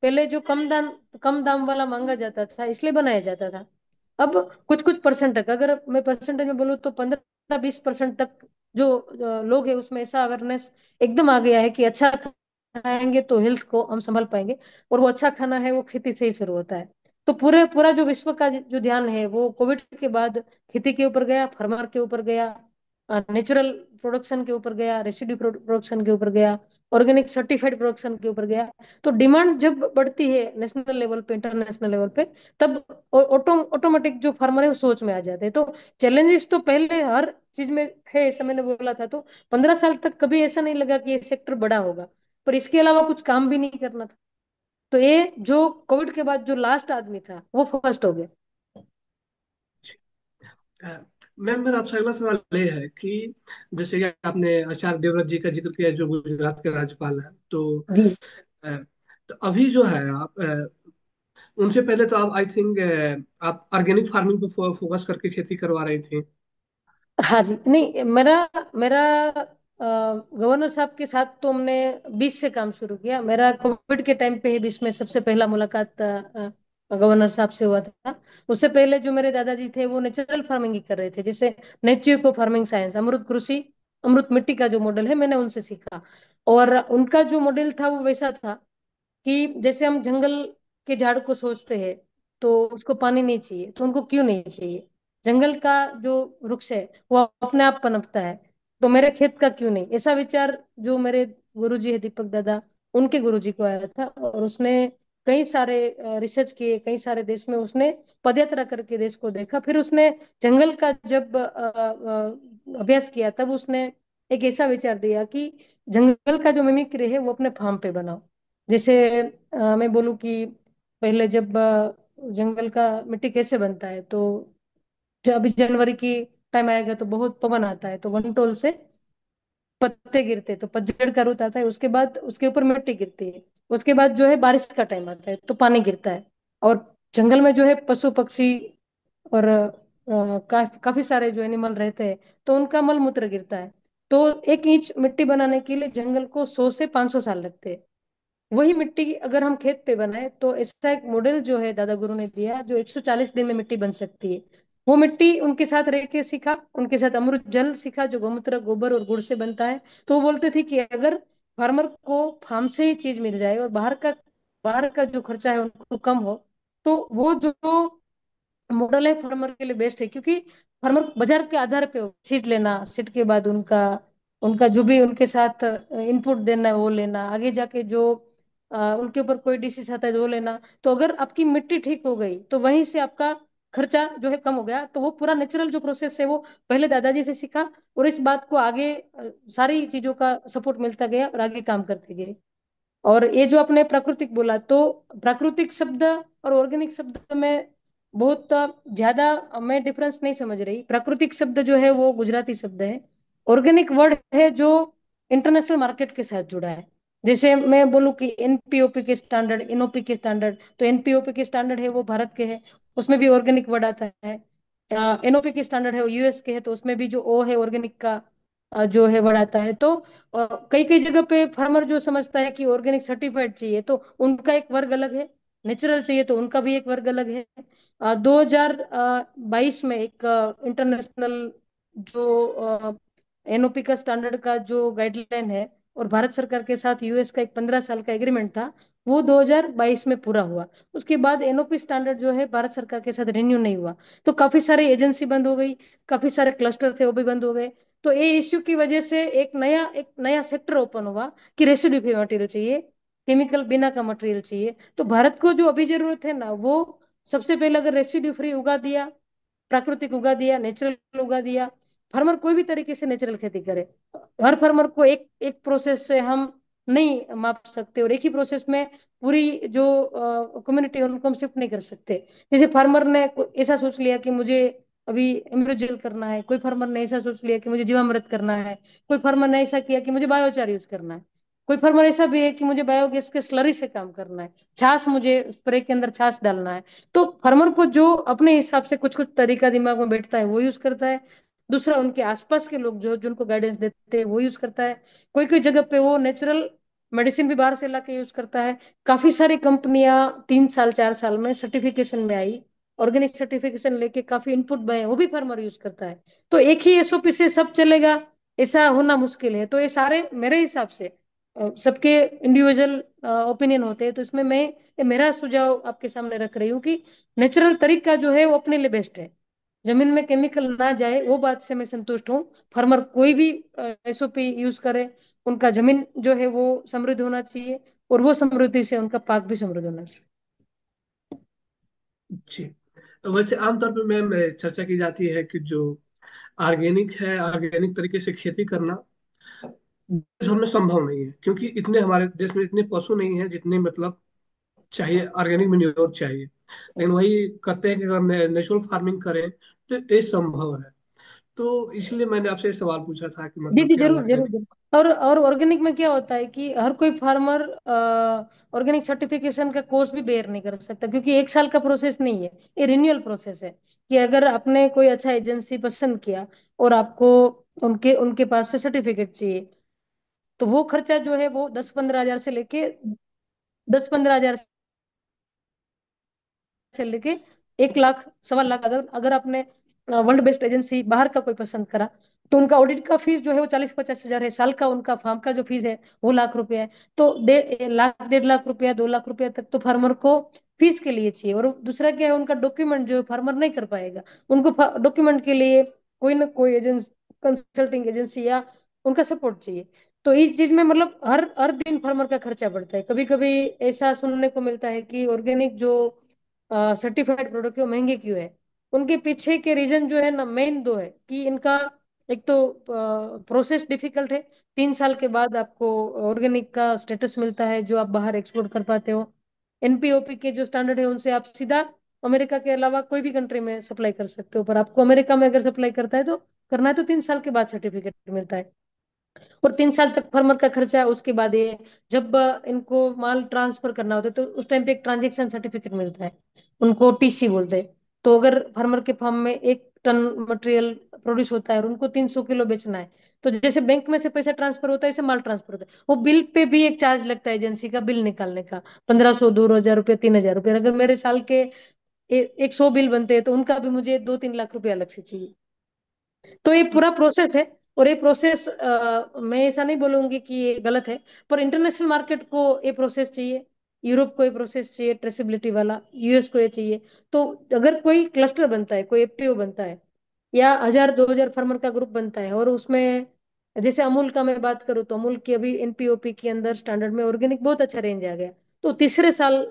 पहले जो कम दाम वाला मांगा जाता था इसलिए बनाया जाता था। अब कुछ कुछ परसेंट तक, अगर मैं परसेंटेज में बोलूँ तो 15-20% तक जो लोग है उसमें ऐसा अवेयरनेस एकदम आ गया है कि अच्छा खाएंगे तो हेल्थ को हम संभाल पाएंगे। और वो अच्छा खाना है वो खेती से ही शुरू होता है। तो पूरे पूरा जो विश्व का जो ध्यान है वो कोविड के बाद खेती के ऊपर गया, फार्मर के ऊपर गया, नेचुरल प्रोडक्शन के ऊपर गया, रेसिड्यू प्रोडक्शन के ऊपर गया, ऑर्गेनिक सर्टिफाइड प्रोडक्शन के ऊपर गया। तो डिमांड जब बढ़ती है नेशनल लेवल पे, इंटरनेशनल लेवल पे, तब ऑटोमेटिक जो फार्मर है वो सोच में आ जाते हैं। तो चैलेंजेस तो पहले हर चीज में है, ऐसा मैंने बोला था। तो 15 साल तक कभी ऐसा नहीं लगा कि ये सेक्टर बड़ा होगा, पर इसके अलावा कुछ काम भी नहीं करना था। तो ये जो कोविड के बाद जो लास्ट आदमी था वो फर्स्ट हो गया। अ, मैम मेरा आपसे अगला सवाल ये है कि जैसे कि आपने आचार्य देवव्रत जी का जिक्र किया जो गुजरात के राज्यपाल हैं, जी। अ, तो अभी जो है आप उनसे पहले तो आप आई थिंक आप ऑर्गेनिक फार्मिंग पे फोकस करके खेती करवा रही थी। हाँ जी। नहीं, मेरा मेरा गवर्नर साहब के साथ तो हमने 20 से काम शुरू किया। मेरा कोविड के टाइम पे ही 20 में सबसे पहला मुलाकात गवर्नर साहब से हुआ था। उससे पहले जो मेरे दादाजी थे वो नेचुरल फार्मिंग ही कर रहे थे, जैसे नेचुरो फार्मिंग साइंस, अमृत कृषि, अमृत मिट्टी का जो मॉडल है मैंने उनसे सीखा। और उनका जो मॉडल था वो वैसा था कि जैसे हम जंगल के झाड़ को सोचते हैं तो उसको पानी नहीं चाहिए, तो उनको क्यों नहीं चाहिए? जंगल का जो वृक्ष है वो अपने आप पनपता है, तो मेरे खेत का क्यों नहीं? ऐसा विचार जो मेरे गुरुजी है दीपक दादा, उनके गुरुजी को आया था। और उसने कई सारे रिसर्च किए, कई सारे देश में उसने पदयात्रा करके देश को देखा। फिर उसने जंगल का जब अभ्यास किया तब उसने एक ऐसा विचार दिया कि जंगल का जो मिमिक्री है वो अपने फार्म पे बनाओ। जैसे मैं बोलूँ कि पहले जब जंगल का मिट्टी कैसे बनता है, तो जब अभी जनवरी की टाइम आएगा तो बहुत पवन आता है, तो वनटोल से पत्ते गिरते हैं, तो पतझड़ का रुत आता है, उसके बाद उसके ऊपर मिट्टी गिरती है। उसके बाद जो है बारिश का टाइम आता है तो पानी गिरता है। और जंगल में जो है पशु पक्षी और काफी सारे जो एनिमल रहते हैं, तो उनका मल मूत्र गिरता है। तो 1 इंच मिट्टी बनाने के लिए जंगल को 100 से 500 साल लगते हैं। वही मिट्टी अगर हम खेत पे बनाए तो ऐसा एक मॉडल जो है दादा गुरु ने दिया जो 140 दिन में मिट्टी बन सकती है। वो मिट्टी उनके साथ रह के सीखा, उनके साथ अमृत जल सीखा जो गौमूत्र गोबर और गुड़ से बनता है। तो वो बोलते थे कि अगर फार्मर को फार्म से ही चीज मिल जाए और बाहर का जो खर्चा है उनको कम हो, तो वो जो मॉडल है फार्मर के लिए बेस्ट है। क्योंकि फार्मर बाजार के आधार पे सीट लेना, सीट के बाद उनका उनका जो भी उनके साथ इनपुट देना है वो लेना, आगे जाके जो उनके ऊपर कोई डिसीज आता है तो वो लेना। तो अगर आपकी मिट्टी ठीक हो गई तो वहीं से आपका खर्चा जो है कम हो गया। तो वो पूरा नेचुरल जो प्रोसेस है वो पहले दादाजी से सीखा, और इस बात को आगे सारी चीजों का सपोर्ट मिलता गया और आगे काम करते गए। और ये जो आपने प्राकृतिक बोला, तो प्राकृतिक शब्द और ऑर्गेनिक शब्द में बहुत ज्यादा मैं डिफरेंस नहीं समझ रही। प्राकृतिक शब्द जो है वो गुजराती शब्द है। ऑर्गेनिक वर्ड है जो इंटरनेशनल मार्केट के साथ जुड़ा है। जैसे मैं बोलूँ कि एनपीओपी के स्टैंडर्ड, एनओपी के स्टैंडर्ड, तो एनपीओपी के स्टैंडर्ड है वो भारत के है, उसमें भी ऑर्गेनिक वर्ड आता है। एनओपी के स्टैंडर्ड है वो यूएस के है, तो उसमें भी जो ओ है ऑर्गेनिक का जो है वर्ड आता है। तो कई कई जगह पे फार्मर जो समझता है कि ऑर्गेनिक सर्टिफाइड चाहिए तो उनका एक वर्ग अलग है, नेचुरल चाहिए तो उनका भी एक वर्ग अलग है। 2022 में एक इंटरनेशनल जो एनओपी का स्टैंडर्ड का जो गाइडलाइन है और भारत सरकार के साथ यूएस का एक 15 साल का एग्रीमेंट था, वो 2022 में पूरा हुआ। उसके बाद एनओपी स्टैंडर्ड जो है भारत सरकार के साथ रिन्यू नहीं हुआ, तो काफी सारे एजेंसी बंद हो गई, काफी सारे क्लस्टर थे वो भी बंद हो गए। तो ये इश्यू की वजह से एक नया सेक्टर ओपन हुआ कि रेसिड्यू फ्री मटेरियल चाहिए, केमिकल बिना का मटेरियल चाहिए। तो भारत को जो अभी जरूरत है ना, वो सबसे पहले अगर रेसिड्यू फ्री उगा दिया, प्राकृतिक उगा दिया, नेचुरल उगा दिया, फार्मर कोई भी तरीके से नेचुरल खेती करे। हर फार्मर को एक एक प्रोसेस से हम नहीं माप सकते, और एक ही प्रोसेस में पूरी जो कम्युनिटी है उनको हम शिफ्ट नहीं कर सकते। जैसे फार्मर ने ऐसा सोच लिया कि मुझे अभी अमृत जेल करना है, कोई फार्मर ने ऐसा सोच लिया कि मुझे जीवामृत करना है, कोई फार्मर ने ऐसा किया कि मुझे बायोचार यूज करना है, कोई फार्मर ऐसा भी है कि मुझे बायोगैस के स्लरी से काम करना है, छाछ मुझे स्प्रे के अंदर छाछ डालना है। तो फार्मर को जो अपने हिसाब से कुछ कुछ तरीका दिमाग में बैठता है वो यूज करता है। दूसरा, उनके आसपास के लोग जो जिनको गाइडेंस देते हैं वो यूज करता है। कोई कोई जगह पे वो नेचुरल मेडिसिन भी बाहर से ला के यूज करता है। काफी सारी कंपनियां 3 साल 4 साल में सर्टिफिकेशन में आई, ऑर्गेनिक सर्टिफिकेशन लेके काफी इनपुट बने, वो भी फार्मर यूज करता है। तो एक ही एसओपी से सब चलेगा ऐसा होना मुश्किल है। तो ये सारे मेरे हिसाब से सबके इंडिविजुअल ओपिनियन होते हैं। तो इसमें मैं ये मेरा सुझाव आपके सामने रख रही हूँ कि नेचुरल तरीका जो है वो अपने लिए बेस्ट है। जमीन में केमिकल ना जाए वो बात से मैं संतुष्ट हूँ। फार्मर कोई भी एसओपी यूज करे, उनका जमीन जो है वो समृद्ध होना चाहिए, और वो समृद्धि से उनका पाक भी समृद्ध होना चाहिए। जी। वैसे आमतौर पे मैम चर्चा की जाती है कि जो ऑर्गेनिक है, ऑर्गेनिक तरीके से खेती करना देश भर में संभव नहीं है, क्योंकि इतने हमारे देश में इतने पशु नहीं है जितने मतलब चाहिए, ऑर्गेनिक मैन्योर चाहिए। लेकिन वही कहते हैं कि अगर नेचुरल फार्मिंग करें तो ये संभव है। तो इसलिए मैंने आपसे ये सवाल पूछा था कि जी मतलब जी, क्या जरूर लगता है जरूर कि जरूर। और ऑर्गेनिक में क्या होता है कि हर कोई फार्मर ऑर्गेनिक सर्टिफिकेशन का कोर्स भी बेयर नहीं कर सकता, क्योंकि 1 साल का प्रोसेस नहीं है, ये रिन्यूअल प्रोसेस है। कि अगर आपने कोई अच्छा एजेंसी पसंद किया और आपको उनके उनके पास से सर्टिफिकेट चाहिए, तो वो खर्चा जो है वो 10-15 हजार से लेके 10-15 हजार से लेके 1 लाख 1.25 लाख, अगर अगर आपने वर्ल्ड बेस्ड एजेंसी बाहर का कोई पसंद करा, तो उनका ऑडिट का फीस जो है वो 40-50 हजार है। साल का उनका फार्म का जो फीस है वो लाख रुपए है। तो 1 लाख 1.5 लाख रुपया 2 लाख रुपया तक तो फार्मर को फीस के लिए चाहिए। और दूसरा क्या है, उनका डॉक्यूमेंट जो फार्मर नहीं कर पाएगा, उनको डॉक्यूमेंट के लिए कोई ना कोई एजेंसी, कंसल्टिंग एजेंसी या उनका सपोर्ट चाहिए। तो इस चीज में मतलब हर हर दिन फार्मर का खर्चा बढ़ता है। कभी कभी ऐसा सुनने को मिलता है कि ऑर्गेनिक जो सर्टिफाइड प्रोडक्ट है वो महंगे क्यों है। उनके पीछे के रीजन जो है ना, मेन दो है कि इनका एक तो प्रोसेस डिफिकल्ट है। 3 साल के बाद आपको ऑर्गेनिक का स्टेटस मिलता है जो आप बाहर एक्सपोर्ट कर पाते हो। एनपीओपी के जो स्टैंडर्ड है उनसे आप सीधा अमेरिका के अलावा कोई भी कंट्री में सप्लाई कर सकते हो, पर आपको अमेरिका में अगर सप्लाई करना है तो 3 साल के बाद सर्टिफिकेट मिलता है। और 3 साल तक फार्मर का खर्चा है। उसके बाद ये जब इनको माल ट्रांसफर करना होता है तो उस टाइम पे एक ट्रांजेक्शन सर्टिफिकेट मिलता है, उनको टीसी बोलते हैं। तो अगर फार्मर के फार्म में 1 टन मटेरियल प्रोड्यूस होता है और उनको 300 किलो बेचना है, तो जैसे बैंक में से पैसा ट्रांसफर होता है ऐसे माल ट्रांसफर होता है। वो बिल पे भी एक चार्ज लगता है एजेंसी का, बिल निकालने का 1500 2,000 रुपये 3,000 रुपये। अगर मेरे साल के 100 बिल बनते हैं तो उनका भी मुझे 2-3 लाख रुपया अलग से चाहिए। तो ये पूरा प्रोसेस है। और ये प्रोसेस मैं ऐसा नहीं बोलूंगी कि ये गलत है, पर इंटरनेशनल मार्केट को ये प्रोसेस चाहिए, यूरोप को ये प्रोसेस चाहिए ट्रेसेबिलिटी वाला, यूएस को ये चाहिए। तो अगर कोई क्लस्टर बनता है, कोई एफपीओ बनता है, या 1,000-2,000 फार्मर का ग्रुप बनता है, और उसमें जैसे अमूल का मैं बात करूँ तो अमूल की अभी एनपीओपी के अंदर स्टैंडर्ड में ऑर्गेनिक बहुत अच्छा रेंज आ गया। तो तीसरे साल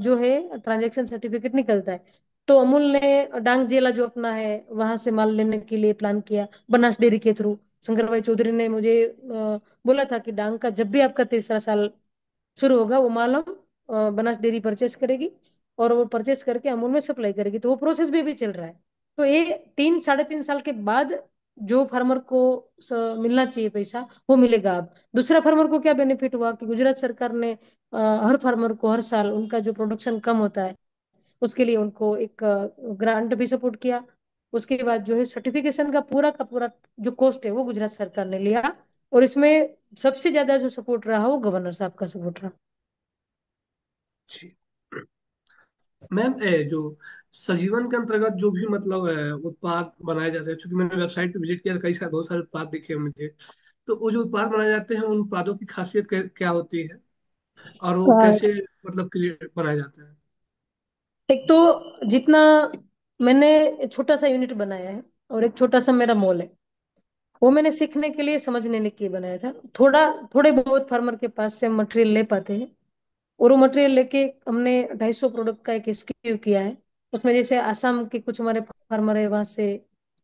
जो है ट्रांजेक्शन सर्टिफिकेट निकलता है। तो अमूल ने डांग जिला जो अपना है वहां से माल लेने के लिए प्लान किया बनास डेयरी के थ्रू। शंकर भाई चौधरी ने मुझे बोला था कि डांग का जब भी आपका तीसरा साल शुरू होगा वो माल हम बनास डेयरी परचेस करेगी। और वो परचेस करके अमूल में सप्लाई करेगी, तो वो प्रोसेस भी अभी चल रहा है। तो ये 3 साढ़े 3 साल के बाद जो फार्मर को मिलना चाहिए पैसा, वो मिलेगा अब। दूसरा फार्मर को क्या बेनिफिट हुआ कि गुजरात सरकार ने हर फार्मर को हर साल उनका जो प्रोडक्शन कम होता है उसके लिए उनको एक ग्रांट भी सपोर्ट किया। उसके बाद जो है सर्टिफिकेशन का पूरा जो कॉस्ट है वो गुजरात सरकार ने लिया। और इसमें सबसे ज्यादा जो सपोर्ट रहा वो गवर्नर साहब का सपोर्ट रहा। जी मैम, जो सजीवन के अंतर्गत जो भी मतलब उत्पाद बनाए जाते हैं, चूंकि मैंने वेबसाइट पे विजिट किया, कई सारे बहुत सारे उत्पाद दिखे मुझे। तो वो जो उत्पाद बनाए जाते हैं, उन उत्पादों की खासियत क्या होती है, और वो अ, कैसे मतलब क्रिएट बनाए जाते हैं? एक तो जितना मैंने छोटा सा यूनिट बनाया है और एक छोटा सा मेरा मॉल है, वो मैंने सीखने के लिए समझने के लिए बनाया था। थोड़े बहुत फार्मर के पास से मटेरियल ले पाते हैं, और वो मटेरियल लेके हमने 250 प्रोडक्ट का एक एसक्यू किया है। उसमें जैसे आसाम के कुछ हमारे फार्मर है, वहां से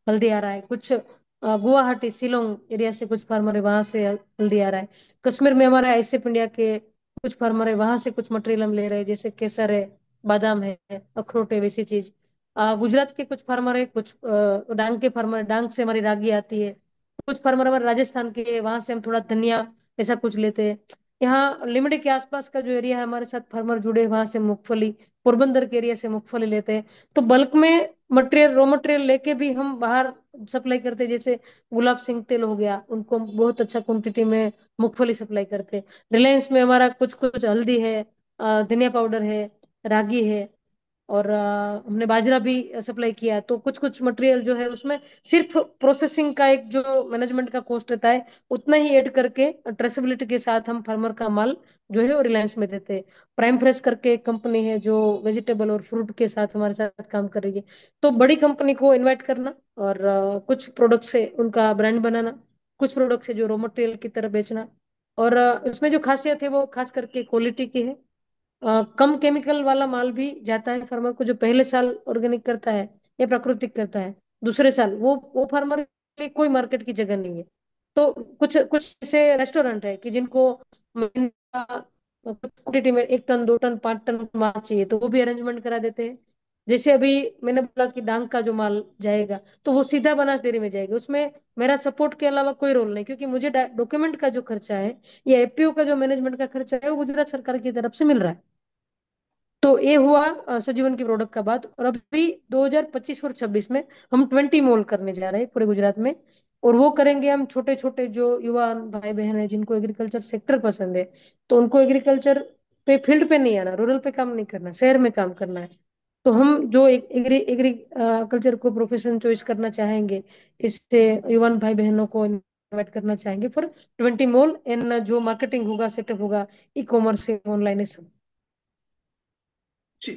हल्दी आ रहा है। कुछ गुवाहाटी शिलोंग एरिया से कुछ फार्मर है, वहां से हल्दी आ रहा है। कश्मीर में हमारे आईसेप इंडिया के कुछ फार्मर है, वहां से कुछ मटेरियल हम ले रहे हैं, जैसे केसर है, बादाम है, अखरोट है, वैसी चीज। गुजरात के कुछ फार्मर है, कुछ डांग के फार्मर है, डांग से हमारी रागी आती है। कुछ फार्मर हमारे राजस्थान के हैं, वहां से हम थोड़ा धनिया ऐसा कुछ लेते हैं। यहाँ लिमिट के आसपास का जो एरिया है, हमारे साथ फार्मर जुड़े हैं, वहां से मूंगफली, पोरबंदर के एरिया से मूंगफली लेते हैं। तो बल्क में मटेरियल, रॉ मटेरियल लेके भी हम बाहर सप्लाई करते हैं। जैसे गुलाब सिंह तेल हो गया, उनको हम बहुत अच्छा क्वांटिटी में मूंगफली सप्लाई करते हैं। रिलायंस में हमारा कुछ कुछ हल्दी है, धनिया पाउडर है, रागी है, और हमने बाजरा भी सप्लाई किया है। तो कुछ कुछ मटेरियल जो है उसमें सिर्फ प्रोसेसिंग का एक जो मैनेजमेंट का कॉस्ट रहता है, उतना ही ऐड करके ट्रेसेबिलिटी के साथ हम फार्मर का माल जो है वो रिलायंस में देते हैं। प्राइम फ्रेश करके एक कंपनी है जो वेजिटेबल और फ्रूट के साथ हमारे साथ काम कर रही है। तो बड़ी कंपनी को इन्वाइट करना और कुछ प्रोडक्ट से उनका ब्रांड बनाना, कुछ प्रोडक्ट से जो रॉ मटेरियल की तरह बेचना। और इसमें जो खासियत है वो खास करके क्वालिटी की है। कम केमिकल वाला माल भी जाता है फार्मर को, जो पहले साल ऑर्गेनिक करता है या प्राकृतिक करता है, दूसरे साल वो फार्मर के लिए कोई मार्केट की जगह नहीं है। तो कुछ कुछ ऐसे रेस्टोरेंट है कि जिनको क्वांटिटी में 1 टन 2 टन 5 टन माल चाहिए, तो वो भी अरेंजमेंट करा देते हैं। जैसे अभी मैंने बोला कि डांग का जो माल जाएगा, तो वो सीधा बनास डेयरी में जाएगा। उसमें मेरा सपोर्ट के अलावा कोई रोल नहीं, क्योंकि मुझे डॉक्यूमेंट का जो खर्चा है या एपीओ का जो मैनेजमेंट का खर्चा है वो गुजरात सरकार की तरफ से मिल रहा है। तो ये हुआ सजीवन की प्रोडक्ट का बात। और अभी 2025 और 26 में हम 20 मॉल करने जा रहे हैं पूरे गुजरात में। और वो करेंगे हम छोटे छोटे जो युवा भाई बहन है जिनको एग्रीकल्चर सेक्टर पसंद है, तो उनको एग्रीकल्चर पे फील्ड पे नहीं आना, रूरल पे काम नहीं करना, शहर में काम करना है। तो हम जो एग्री एग्री कल्चर को प्रोफेशन चॉइस करना चाहेंगे, इससे युवा भाई बहनों को इन्वाइट करना चाहेंगे फॉर 20 मॉल। इन जो मार्केटिंग होगा, सेटअप होगा, ई कॉमर्स से ऑनलाइन है सब। जी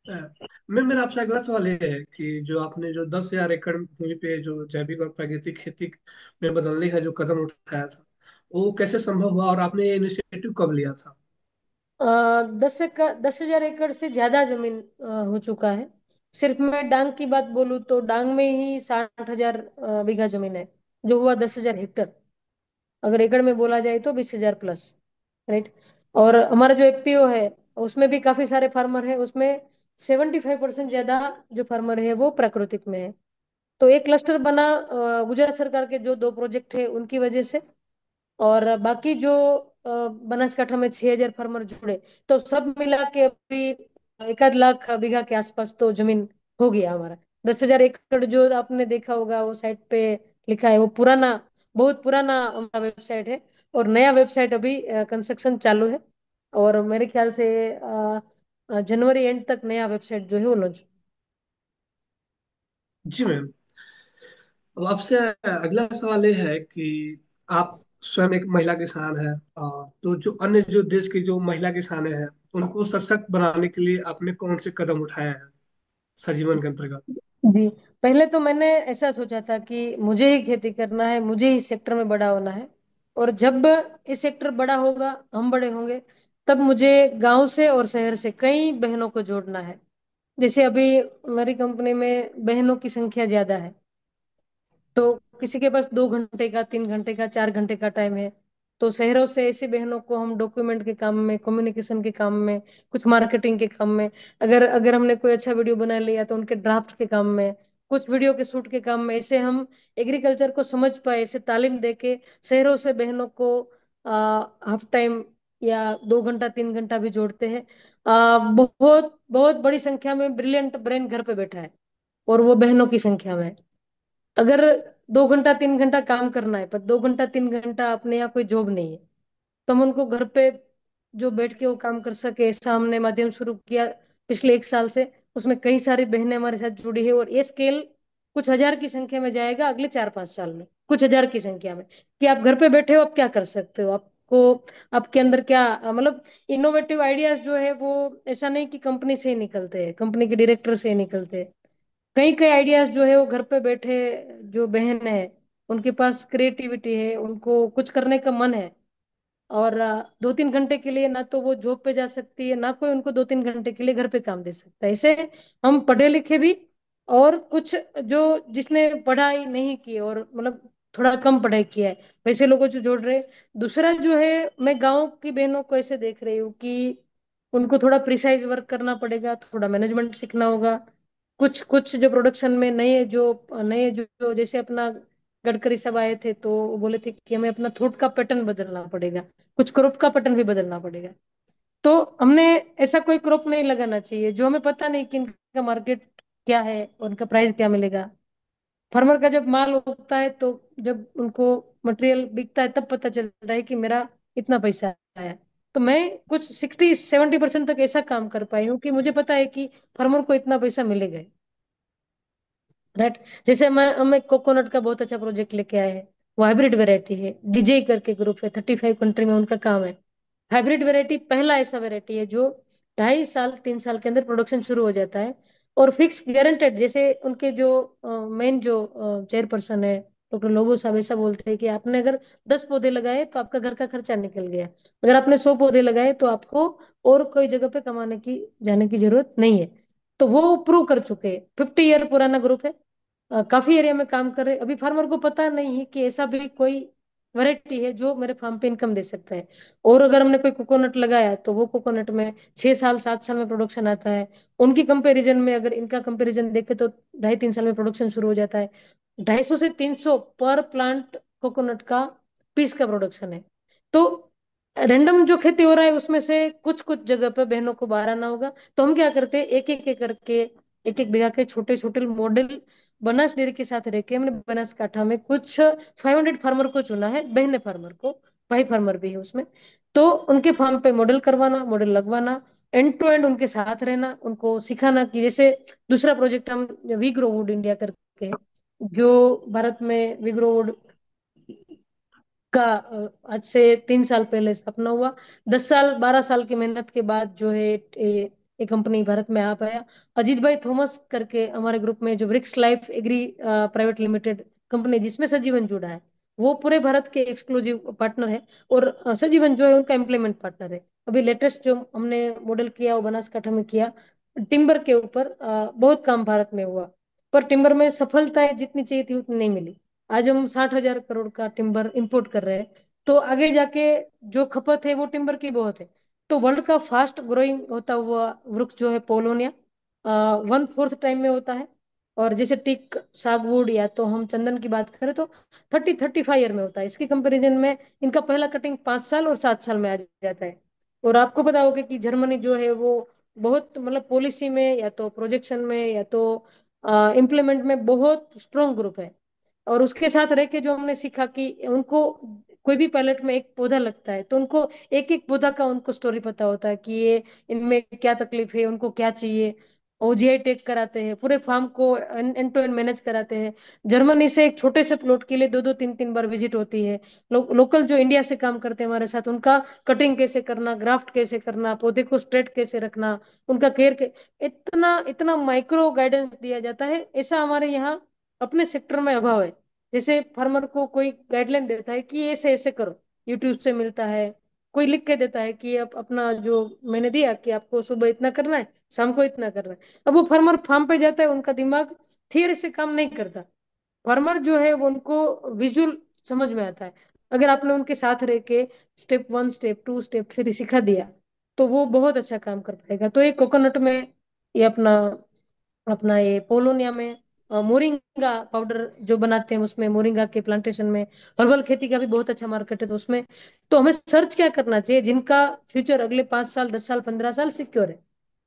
मैम, मेरा आपसे अगला सवाल ये है कि जो आपने जो 10,000 एकड़ भूमि पे जो जैविक और प्राकृतिक खेती में बदलने का जो कदम उठाया था, वो कैसे संभव हुआ, और आपने ये इनिशिएटिव कब लिया था? 10,000 एकड़ से ज्यादा जमीन हो चुका है। सिर्फ मैं डांग की बात बोलूँ तो डांग में ही 60,000 बीघा जमीन है, जो हुआ 10,000 हेक्टर। अगर एकड़ में बोला जाए तो 20,000 प्लस, राइट। और हमारा जो एफपीओ है उसमें भी काफी सारे फार्मर है। उसमें 75% ज्यादा जो फार्मर है वो प्राकृतिक में है। तो एक क्लस्टर बना गुजरात सरकार के जो 2 प्रोजेक्ट है उनकी वजह से। और बाकी जो बनासकांठा में 6,000 फार्मर जुड़े, तो सब मिला के अभी 1 आध लाख बीघा के आसपास तो जमीन हो गया हमारा। 10,000 एकड़ जो आपने देखा होगा वो साइट पे लिखा है, वो पुराना, बहुत पुराना हमारा वेबसाइट है। और नया वेबसाइट अभी कंस्ट्रक्शन चालू है। और मेरे ख्याल से जनवरी एंड तक नया वेबसाइट जो है वो लॉन्च। जी मैम, अब आपसे अगला सवाल ये है कि आप स्वयं एक महिला किसान है, तो जो अन्य जो देश की जो महिला किसानें हैं, उनको सशक्त बनाने के लिए आपने कौन से कदम उठाए हैं सजीवन के अंतर्गत? जी, पहले तो मैंने ऐसा सोचा था कि मुझे ही खेती करना है, मुझे ही इस सेक्टर में बड़ा होना है। और जब इस सेक्टर बड़ा होगा, हम बड़े होंगे, तब मुझे गांव से और शहर से कई बहनों को जोड़ना है। जैसे अभी मेरी कंपनी में बहनों की संख्या ज्यादा है, तो किसी के पास 2 घंटे का, 3 घंटे का, 4 घंटे का टाइम है, तो शहरों से ऐसी बहनों को हम डॉक्यूमेंट के काम में, कम्युनिकेशन के काम में, कुछ मार्केटिंग के काम में, अगर अगर हमने कोई अच्छा वीडियो बना लिया तो उनके ड्राफ्ट के काम में, कुछ वीडियो के शूट के काम में, ऐसे हम एग्रीकल्चर को समझ पाए, ऐसे तालीम देके शहरों से बहनों को हाफ टाइम या 2 घंटा 3 घंटा भी जोड़ते हैं। बहुत बहुत बड़ी संख्या में ब्रिलियंट ब्रेन घर पे बैठा है, और वो बहनों की संख्या में है। अगर 2 घंटा 3 घंटा काम करना है, पर 2 घंटा 3 घंटा अपने यहाँ कोई जॉब नहीं है, तो हम उनको घर पे जो बैठ के वो काम कर सके, ऐसा हमने माध्यम शुरू किया पिछले 1 साल से। उसमें कई सारी बहनें हमारे साथ जुड़ी है, और ये स्केल कुछ हजार की संख्या में जाएगा अगले 4-5 साल में, कुछ हजार की संख्या में। कि आप घर पे बैठे हो, आप क्या कर सकते हो, आपको आपके अंदर क्या मतलब इनोवेटिव आइडियाज जो है वो, ऐसा नहीं कि कंपनी से ही निकलते हैं, कंपनी के डायरेक्टर से ही निकलते हैं। कई कई आइडियाज जो है वो घर पे बैठे जो बहन है उनके पास क्रिएटिविटी है, उनको कुछ करने का मन है। और 2-3 घंटे के लिए ना तो वो जॉब पे जा सकती है, ना कोई उनको 2-3 घंटे के लिए घर पे काम दे सकता है। इसे हम पढ़े लिखे भी, और कुछ जो जिसने पढ़ाई नहीं की और मतलब थोड़ा कम पढ़ाई किया है, वैसे लोगों को जोड़ रहे। दूसरा जो है, मैं गांव की बहनों को ऐसे देख रही हूँ कि उनको थोड़ा प्रिसाइज वर्क करना पड़ेगा, थोड़ा मैनेजमेंट सीखना होगा। कुछ कुछ जो प्रोडक्शन में नए जो जैसे अपना गडकरी साहब आए थे तो वो बोले थे कि हमें अपना थोट का पैटर्न बदलना पड़ेगा, कुछ क्रॉप का पैटर्न भी बदलना पड़ेगा। तो हमने ऐसा कोई क्रॉप नहीं लगाना चाहिए जो हमें पता नहीं कि इनका मार्केट क्या है और उनका प्राइस क्या मिलेगा। फार्मर का जब माल उगता है तो जब उनको मटेरियल बिकता है तब पता चलता है कि मेरा इतना पैसा आया। तो मैं कुछ 60-70% तक ऐसा काम कर पाई हूँ कि मुझे पता है कि फार्मर को इतना पैसा मिलेगा, राइट। जैसे हम एक कोकोनट का बहुत अच्छा प्रोजेक्ट लेके आए हैं। वो हाइब्रिड वेराइटी है, डीजे करके ग्रुप है, 35 कंट्री में उनका काम है। हाइब्रिड वेराइटी पहला ऐसा वेराइटी है जो 2.5 साल 3 साल के अंदर प्रोडक्शन शुरू हो जाता है, और फिक्स गारंटेड। जैसे उनके जो मेन जो चेयरपर्सन है डॉक्टर लोबो साहब ऐसा बोलते हैं कि आपने अगर 10 पौधे लगाए तो आपका घर का खर्चा निकल गया, अगर आपने 100 पौधे लगाए तो आपको और कोई जगह पे कमाने की जाने की जरूरत नहीं है। तो वो प्रूव कर चुके हैं, 50 ईयर पुराना ग्रुप है। काफी एरिया में काम कर रहे हैं। अभी फार्मर को पता नहीं है कि ऐसा भी कोई वैरायटी है जो मेरे फार्म पे इनकम दे सकता है। और अगर हमने कोई कोकोनट लगाया तो वो कोकोनट में 6 साल 7 साल में प्रोडक्शन आता है। उनकी कंपैरिजन में अगर इनका कंपैरिजन देखे तो 2.5-3 साल में प्रोडक्शन शुरू हो जाता है। 250 से 300 पर प्लांट कोकोनट का पीस का प्रोडक्शन है। तो रैंडम जो खेती हो रहा है उसमें से कुछ कुछ जगह पे बहनों को बाहर आना होगा। तो हम क्या करते हैं, एक एक एक करके एक एक बीघा के छोटे छोटे मॉडल बनास डेयरी के साथ रह के हमने बनासकाठा में कुछ 500 फार्मर को चुना है, बहने फार्मर को, भाई फार्मर भी है उसमें। तो उनके फार्म पे मॉडल करवाना, मॉडल लगवाना, एंड टू एंड उनके साथ रहना, उनको सिखाना। कि जैसे दूसरा प्रोजेक्ट हम वी ग्रो वुड इंडिया करके है, जो भारत में वी ग्रो वुड का आज से 3 साल पहले स्थापना हुआ। 10 साल 12 साल की मेहनत के बाद जो है ये कंपनी भारत में आ पाया। अजीत भाई थॉमस करके हमारे ग्रुप में जो Bricks life agri private limited company जिसमें सजीवन जुड़ा है, वो पूरे भारत के एक्सक्लूसिव पार्टनर है। और सजीवन जो है उनका इम्प्लीमेंट पार्टनर है। अभी लेटेस्ट जो हमने मॉडल किया वो बनासकाठा में किया, टिम्बर के ऊपर। बहुत काम भारत में हुआ, पर टिम्बर में सफलता जितनी चाहिए थी उतनी नहीं मिली। आज हम 60,000 करोड़ का टिम्बर इंपोर्ट कर रहे हैं, तो आगे जाके जो खपत है वो टिम्बर की बहुत है। तो वर्ल्ड का फास्ट ग्रोइंग होता हुआ वृक्ष जो है पोलोनिया, 1/4 टाइम में होता है। और जैसे टीक सागवुड या तो हम चंदन की बात करें तो 30-35 ईयर में होता है। इसके कंपैरिजन में इनका पहला कटिंग 5 साल और 7 साल में आ जाता है। और आपको पता होगा कि जर्मनी जो है वो बहुत मतलब पॉलिसी में या तो प्रोजेक्शन में या तो इम्प्लीमेंट में बहुत स्ट्रॉन्ग ग्रुप है। और उसके साथ रह के जो हमने सीखा कि उनको कोई भी पायलट में एक पौधा लगता है तो उनको एक एक पौधा का उनको स्टोरी पता होता है कि ये इनमें क्या तकलीफ है, उनको क्या चाहिए। ओजीआई टेक कराते हैं, पूरे फार्म को एंड टू एंड मैनेज कराते हैं। जर्मनी से एक छोटे से प्लॉट के लिए 2-2 3-3 बार विजिट होती है। लोकल जो इंडिया से काम करते हैं हमारे साथ, उनका कटिंग कैसे करना, ग्राफ्ट कैसे करना, पौधे को स्ट्रेट कैसे रखना, उनका केयर के इतना इतना माइक्रो गाइडेंस दिया जाता है। ऐसा हमारे यहाँ अपने सेक्टर में अभाव है। जैसे फार्मर को कोई गाइडलाइन देता है कि ऐसे ऐसे करो, यूट्यूब से मिलता है। कोई लिख के देता है कि आप अपना जो मैंने दिया कि आपको सुबह इतना करना है, शाम को इतना करना है। अब वो फार्मर फार्म पे जाता है, उनका दिमाग थियरी से काम नहीं करता। फार्मर जो है वो उनको विजुअल समझ में आता है। अगर आपने उनके साथ रह के स्टेप 1 स्टेप 2 स्टेप 3 सिखा दिया, तो वो बहुत अच्छा काम कर पाएगा। तो ये कोकोनट में, ये अपना अपना ये पोलोनिया में मोरिंगा पाउडर जो बनाते हैं, उसमें मोरिंगा के प्लांटेशन में, हर्बल खेती का भी बहुत अच्छा मार्केट है। तो उसमें तो हमें सर्च क्या करना चाहिए, जिनका फ्यूचर अगले 5 साल 10 साल 15 साल सिक्योर है।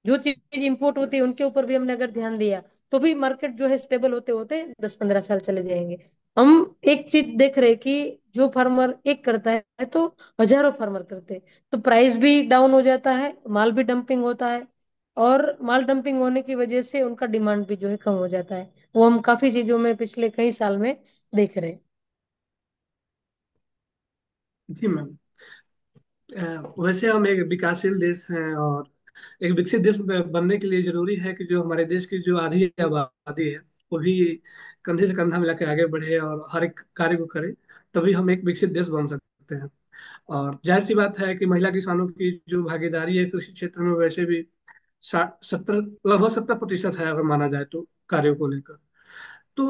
जो चीज इंपोर्ट होती है उनके ऊपर भी हमने अगर ध्यान दिया, तो भी मार्केट जो है स्टेबल होते होते 10 15 साल चले जाएंगे। हम एक चीज देख रहे हैं कि जो फार्मर एक करता है तो हजारों फार्मर करते हैं, तो प्राइस भी डाउन हो जाता है, माल भी डंपिंग होता है, और माल डंपिंग होने की वजह से उनका डिमांड भी जो है कम हो जाता है। वो हम काफी चीजों में पिछले कई साल में देख रहे हैं। जी मैम। वैसे हम एक विकासशील देश हैं, और एक विकसित देश बनने के लिए जरूरी है कि जो हमारे देश की जो आधी आबादी है वो भी कंधे से कंधा मिला के आगे बढ़े और हर एक कार्य को करे। तभी हम एक विकसित देश बन सकते हैं। और जाहिर सी बात है कि महिला किसानों की जो भागीदारी है कृषि क्षेत्र में, वैसे भी 60 70 लगभग 70% है अगर माना जाए तो कार्यों को लेकर। तो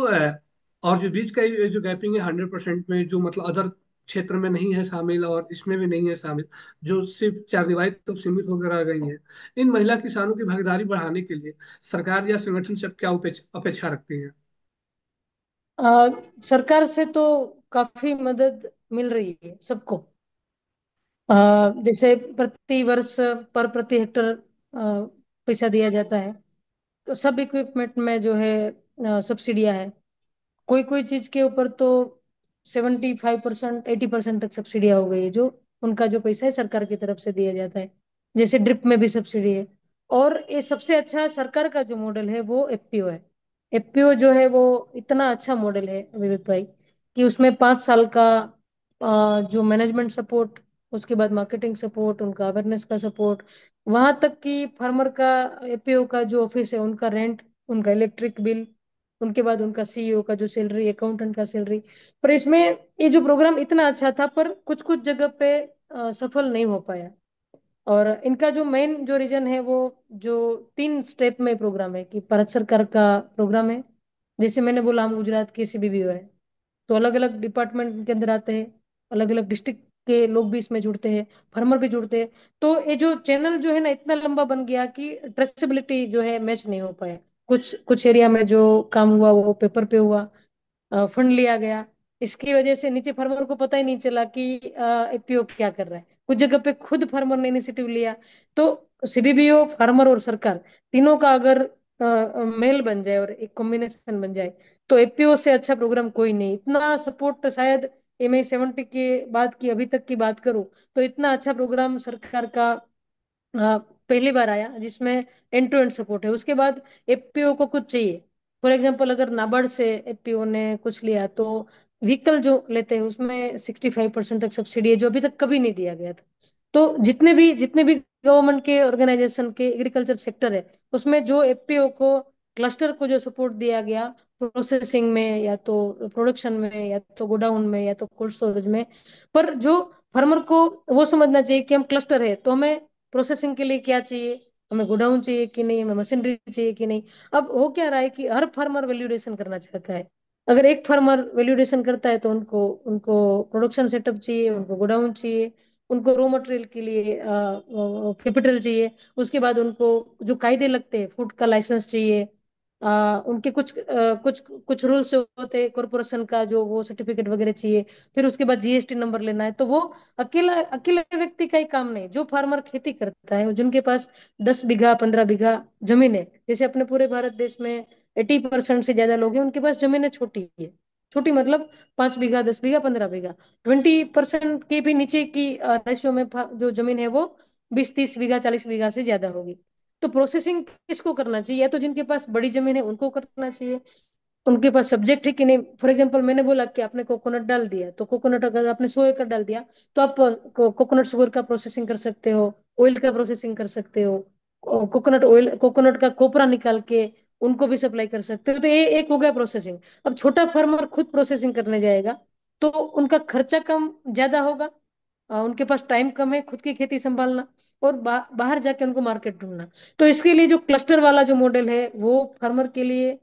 और जो बीच का ये जो गैपिंग है 100% में, जो मतलब अदर क्षेत्र में नहीं है शामिल और इसमें भी नहीं है शामिल, जो सिर्फ चार दीवारी तक सीमित होकर रह गई है, इन महिला किसानों की भागीदारी बढ़ाने के लिए सरकार या संगठन सब क्या अपेक्षा रखती है? सरकार से तो काफी मदद मिल रही है सबको। जैसे प्रति वर्ष पर प्रति हेक्टर पैसा दिया जाता है। तो सब इक्विपमेंट में जो है सब्सिडियां है। कोई कोई चीज के ऊपर तो 75% 80% तक सब्सिडियां हो गई है, जो उनका जो पैसा है सरकार की तरफ से दिया जाता है। जैसे ड्रिप में भी सब्सिडी है। और ये सबसे अच्छा सरकार का जो मॉडल है वो एफपीओ है। एफपीओ जो है वो इतना अच्छा मॉडल है विवेक भाई, कि उसमें 5 साल का जो मैनेजमेंट सपोर्ट, उसके बाद मार्केटिंग सपोर्ट, उनका अवेयरनेस का सपोर्ट, वहां तक कि फार्मर का एपीओ का जो ऑफिस है उनका रेंट, उनका इलेक्ट्रिक बिल, उनके बाद उनका सीईओ का जो सैलरी, अकाउंटेंट का सैलरी। पर इसमें ये जो प्रोग्राम इतना अच्छा था, पर कुछ कुछ जगह पे सफल नहीं हो पाया। और इनका जो मेन जो रीजन है वो, जो 3 स्टेप में प्रोग्राम है, कि भारत सरकार का प्रोग्राम है। जैसे मैंने बोला, हम गुजरात के सीबीबीओ है, तो अलग अलग डिपार्टमेंट के अंदर आते हैं, अलग अलग डिस्ट्रिक्ट के लोग भी इसमें जुड़ते हैं, फार्मर भी जुड़ते हैं। तो ये जो चैनल जो है ना इतना लंबा बन गया कि ट्रेसेबिलिटी जो है मैच नहीं हो पाया। कुछ कुछ एरिया में जो काम हुआ वो पेपर पे हुआ, फंड लिया गया, इसकी वजह से नीचे फार्मर को पता ही नहीं चला कि एपीओ क्या कर रहा है। कुछ जगह पे खुद फार्मर ने इनिशिएटिव लिया। तो सीबीबीओ, फार्मर और सरकार, तीनों का अगर मेल बन जाए और एक कॉम्बिनेशन बन जाए, तो एपीओ से अच्छा प्रोग्राम कोई नहीं। इतना सपोर्ट शायद MI70 के बाद की अभी तक की बात करूं, तो इतना अच्छा प्रोग्राम सरकार का पहली बार आया, जिसमें एंड टू एंड सपोर्ट है। उसके बाद एफपीओ को कुछ चाहिए, फॉर एग्जांपल अगर नाबार्ड से एफपीओ ने कुछ लिया, तो व्हीकल जो लेते हैं उसमें 65% तक सब्सिडी है, जो अभी तक कभी नहीं दिया गया था। तो जितने भी गवर्नमेंट के ऑर्गेनाइजेशन के एग्रीकल्चर सेक्टर है, उसमें जो एफपीओ को, क्लस्टर को जो सपोर्ट दिया गया, प्रोसेसिंग में या तो प्रोडक्शन में या तो गोडाउन में या तो कोल्ड स्टोरेज में। पर जो फार्मर को वो समझना चाहिए कि हम क्लस्टर है, तो हमें प्रोसेसिंग के लिए क्या चाहिए, हमें गोडाउन चाहिए कि नहीं, हमें मशीनरी चाहिए कि नहीं। अब हो क्या रहा है कि हर फार्मर वैल्यूडेशन करना चाहता है। अगर एक फार्मर वैल्यूडेशन करता है तो उनको उनको प्रोडक्शन सेटअप चाहिए, उनको गोडाउन चाहिए, उनको रॉ मटेरियल के लिए कैपिटल चाहिए। उसके बाद उनको जो कायदे लगते हैं, फूड का लाइसेंस चाहिए। उनके कुछ कुछ रूल्स होते हैं कॉरपोरेशन का, जो वो सर्टिफिकेट वगैरह चाहिए। फिर उसके बाद जीएसटी नंबर लेना है। तो वो अकेला अकेले व्यक्ति का ही काम नहीं। जो फार्मर खेती करता है, जिनके पास 10 बीघा 15 बीघा जमीन है, जैसे अपने पूरे भारत देश में 80% से ज्यादा लोग हैं उनके पास जमीनें छोटी है। छोटी मतलब 5 बीघा 10 बीघा 15 बीघा। 20% के भी नीचे की रेशियो में जो जमीन है वो 20 30 बीघा 40 बीघा से ज्यादा होगी। तो प्रोसेसिंग किसको करना चाहिए? या तो जिनके पास बड़ी जमीन है उनको करना चाहिए, उनके पास सब्जेक्ट है कि नहीं। फॉर एग्जांपल मैंने बोला कि आपने कोकोनट डाल दिया, तो कोकोनट अगर आपने 100 एकड़ डाल दिया, तो आप कोकोनट शुगर का प्रोसेसिंग कर सकते हो, ऑयल का प्रोसेसिंग कर सकते हो, कोकोनट ऑयल, कोकोनट का कोपरा निकाल के उनको भी सप्लाई कर सकते हो। तो ये एक हो गया प्रोसेसिंग। अब छोटा फार्मर खुद प्रोसेसिंग करने जाएगा, तो उनका खर्चा कम ज्यादा होगा, उनके पास टाइम कम है खुद की खेती संभालना, और बाहर जाके उनको मार्केट ढूंढना। तो इसके लिए जो क्लस्टर वाला जो मॉडल है वो फार्मर के लिए,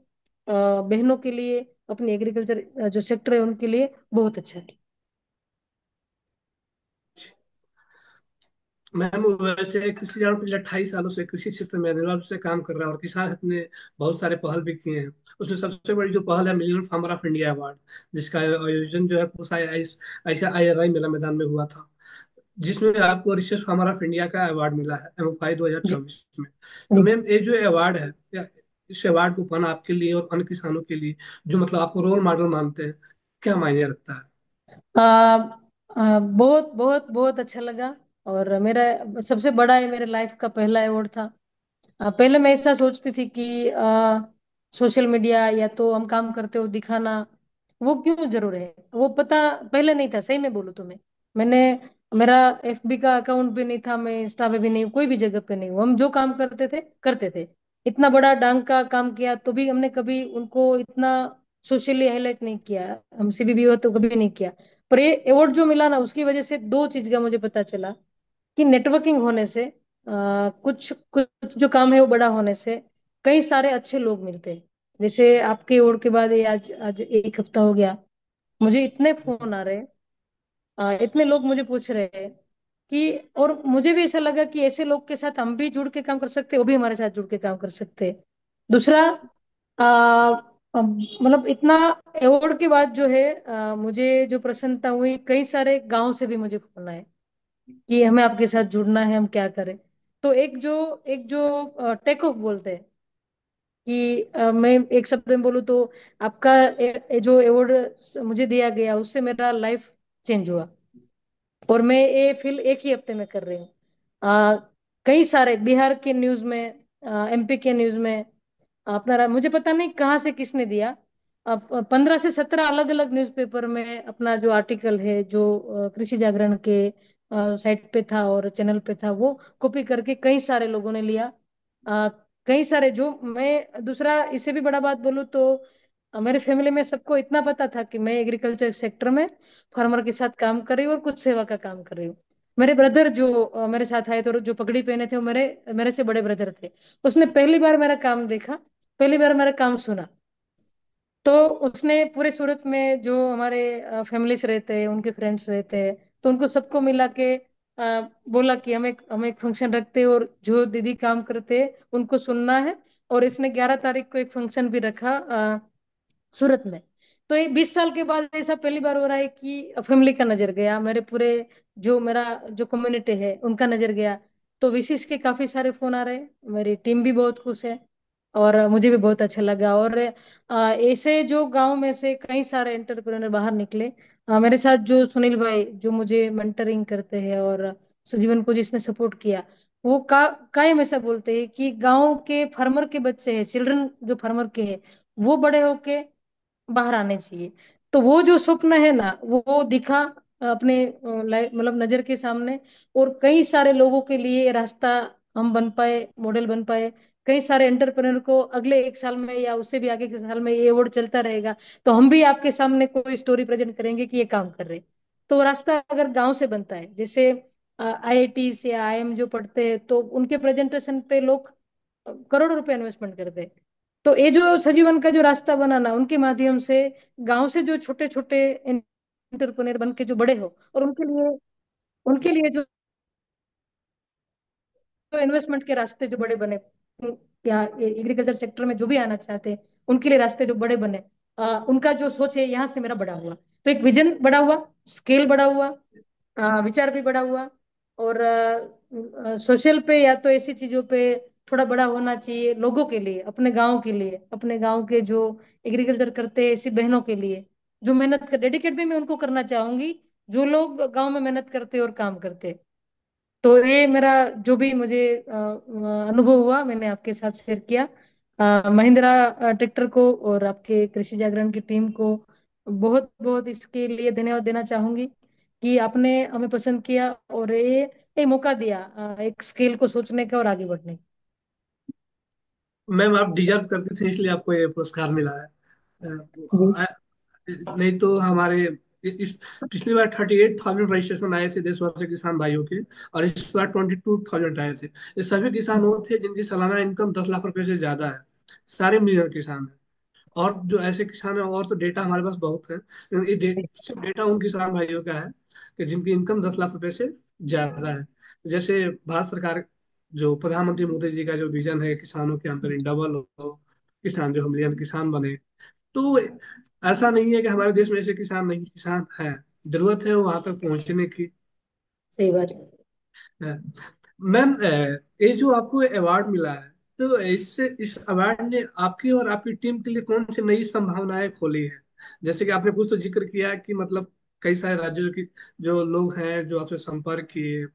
बहनों के लिए, अपनी एग्रीकल्चर जो सेक्टर है उनके लिए बहुत अच्छा है। मैम वैसे कृषि जान पिछले 28 सालों से कृषि क्षेत्र में अनिवार्य रूप से काम कर रहा है, और किसान हित ने बहुत सारे पहल भी किए हैं। उसमें सबसे बड़ी जो पहल है million farmer of India award, जिसका आयोजन जो है पूसा ऐसा IRI मेला मैदान में हुआ था, जिसमें आपको रिसर्च फार्मर ऑफ इंडिया का अवार्ड मिला है MFI जी 2024 में। तो जी। मैम ये जो अवार्ड है, इस अवार्ड को पाना आपके लिए और अन्य किसानों के लिए जो मतलब आपको रोल मॉडल मानते हैं, क्या मायने रखता है? बहुत बहुत बहुत अच्छा लगा। और मेरा सबसे बड़ा है, मेरे लाइफ का पहला अवार्ड था। पहले मैं ऐसा सोचती थी कि सोशल मीडिया या तो हम काम करते हो दिखाना, वो क्यों जरूर है, वो पता पहले नहीं था, सही में बोलूँ तो मैंने मेरा FB का अकाउंट भी नहीं था, मैं इंस्टा पे भी नहीं, कोई भी जगह पे नहीं हूँ। हम जो काम करते थे करते थे। इतना बड़ा डांग का काम किया तो भी हमने कभी उनको इतना सोशली हाईलाइट नहीं किया, हम CBB हो तो कभी नहीं किया। पर ये अवार्ड जो मिला ना, उसकी वजह से दो चीज का मुझे पता चला कि नेटवर्किंग होने से कुछ कुछ जो काम है वो बड़ा होने से कई सारे अच्छे लोग मिलते हैं। जैसे आपके ओर के बाद ये आज आज 1 हफ्ता हो गया, मुझे इतने फोन आ रहे हैं, इतने लोग मुझे पूछ रहे हैं कि, और मुझे भी ऐसा लगा कि ऐसे लोग के साथ हम भी जुड़ के काम कर सकते हैं, वो भी हमारे साथ जुड़ के काम कर सकते हैं। दूसरा, मतलब इतना अवार्ड के बाद जो है मुझे जो प्रसन्नता हुई, कई सारे गांव से भी मुझे फोन आए कि हमें आपके साथ जुड़ना है, हम क्या करें। तो एक जो टेक ऑफ बोलते हैं कि मैं एक शब्द में बोलूँ तो आपका जो अवार्ड मुझे दिया गया उससे मेरा लाइफ चेंज हुआ। और मैं ये फील एक ही हफ्ते में कर रही हूँ। आ, कई सारे बिहार के न्यूज में, MP के न्यूज में, अपना मुझे पता नहीं कहाँ से किसने दिया, अब 15 से 17 अलग अलग न्यूज़पेपर में अपना जो आर्टिकल है, जो कृषि जागरण के साइट पे था और चैनल पे था, वो कॉपी करके कई सारे लोगों ने लिया। अ, कई सारे, जो मैं दूसरा इससे भी बड़ा बात बोलूँ तो मेरे फैमिली में सबको इतना पता था कि मैं एग्रीकल्चर सेक्टर में फार्मर के साथ काम कर रही हूँ और कुछ सेवा का काम कर रही हूँ। मेरे ब्रदर जो मेरे साथ आए थे और जो पगड़ी पहने थे, वो मेरे मेरे से बड़े ब्रदर थे। उसने पहली बार मेरा काम देखा, पहली बार मेरा काम सुना। तो उसने पूरे सूरत में जो हमारे फैमिलीज रहते हैं, उनके फ्रेंड्स रहते हैं, तो उनको सबको मिला के बोला कि हम एक फंक्शन रखते हैं और जो दीदी काम करते हैं उनको सुनना है। और इसने 11 तारीख को एक फंक्शन भी रखा सूरत में। तो ये 20 साल के बाद ऐसा पहली बार हो रहा है कि फैमिली का नजर गया, मेरे पूरे जो मेरा जो कम्युनिटी है उनका नजर गया। तो विशेष के काफी सारे फोन आ रहे हैं, मेरी टीम भी बहुत खुश है और मुझे भी बहुत अच्छा लगा। और ऐसे जो गांव में से कई सारे एंटरप्रेन्योर बाहर निकले। मेरे साथ जो सुनील भाई जो मुझे मेंटरिंग करते हैं, और सुजीवन को जिसने सपोर्ट किया, वो कायम ऐसा बोलते हैं कि गांव के फार्मर के बच्चे हैं, चिल्ड्रन जो फार्मर के हैं, वो बड़े होके बाहर आने चाहिए। तो वो जो स्वप्न है ना, वो दिखा अपने मतलब नजर के सामने। और कई सारे लोगों के लिए रास्ता हम बन पाए, मॉडल बन पाए। कई सारे एंटरप्रेन्योर को अगले 1 साल में या उससे भी आगे के साल में ये अवार्ड चलता रहेगा, तो हम भी आपके सामने कोई स्टोरी प्रेजेंट करेंगे कि ये काम कर रहे हैं। तो रास्ता अगर गांव से बनता है, जैसे IIT या IIM जो पढ़ते हैं, तो उनके प्रेजेंटेशन पे लोग करोड़ों रुपए इन्वेस्टमेंट करते हैं। तो ये जो सजीवन का जो रास्ता बना ना, उनके माध्यम से गांव से जो छोटे छोटे एंटरप्रेन्योर बन के जो बड़े हो, और उनके लिए जो इन्वेस्टमेंट के रास्ते जो बड़े बने, या एग्रीकल्चर सेक्टर में जो भी आना चाहते हैं, उनके लिए रास्ते जो बड़े बने, उनका जो सोच है यहाँ से मेरा बड़ा हुआ। तो एक विजन बड़ा हुआ, स्केल बड़ा हुआ, विचार भी बड़ा हुआ। और सोशल पे या तो ऐसी चीजों पे थोड़ा बड़ा होना चाहिए, लोगों के लिए, अपने गांव के लिए, अपने गांव के जो एग्रीकल्चर करते हैं ऐसी बहनों के लिए, जो मेहनत कर, डेडिकेट भी मैं उनको करना चाहूंगी, जो लोग गांव में मेहनत करते और काम करते। तो ये मेरा जो भी मुझे अनुभव हुआ, मैंने आपके साथ शेयर किया। महिंद्रा ट्रैक्टर को और आपके कृषि जागरण की टीम को बहुत बहुत इसके लिए धन्यवाद देना चाहूंगी कि आपने हमें पसंद किया और ये मौका दिया एक स्केल को सोचने का और आगे बढ़ने मैम आप डिजर्व करते थे इसलिए आपको ये पुरस्कार मिला है। का। अ, नहीं तो हमारे इस पिछली बार 38,000 रजिस्ट्रेशन आए थे देश भर से किसान भाइयों के, और इस बार 22,000 आए थे। ये सभी किसान वो थे जिनकी सालाना इनकम 10 लाख रुपए से ज्यादा है। सारे मिलियन किसान हैं। और जो ऐसे किसान हैं, और तो डेटा हमारे पास बहुत है, लेकिन सिर्फ डेटा उन किसान भाइयों का है कि जिनकी इनकम 10 लाख रुपए से ज्यादा है। जैसे भारत सरकार, जो प्रधानमंत्री मोदी जी का जो विजन है, किसानों की आमदनी डबल हो, किसान जो हम मिलियन किसान बने, तो ऐसा नहीं है कि हमारे देश में ऐसे किसान नहीं, किसान है, जरूरत है वहां तक पहुंचने की। सही बात है। मैम, ये जो आपको अवार्ड मिला है, तो इससे इस अवार्ड ने आपकी और आपकी टीम के लिए कौन सी नई संभावनाएं खोली है? जैसे कि आपने कुछ तो जिक्र किया कि मतलब कई सारे राज्यों की जो लोग हैं जो आपसे संपर्क किए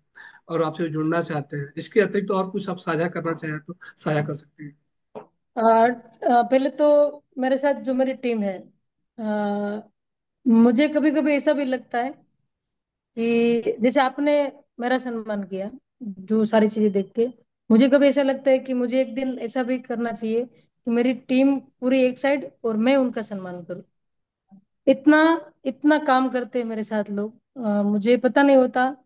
और आपसे जुड़ना चाहते हैं, इसके अतिरिक्त तो और कुछ आप साझा करना चाहें तो साझा कर सकते हैं। पहले तो मेरे साथ जो मेरी टीम है, मुझे कभी कभी ऐसा भी लगता है कि जैसे आपने मेरा सम्मान किया, जो सारी चीजें देख के मुझे कभी ऐसा लगता है कि मुझे एक दिन ऐसा भी करना चाहिए कि मेरी टीम पूरी एक साइड और मैं उनका सम्मान करूं। इतना इतना काम करते हैं मेरे साथ लोग, मुझे पता नहीं होता।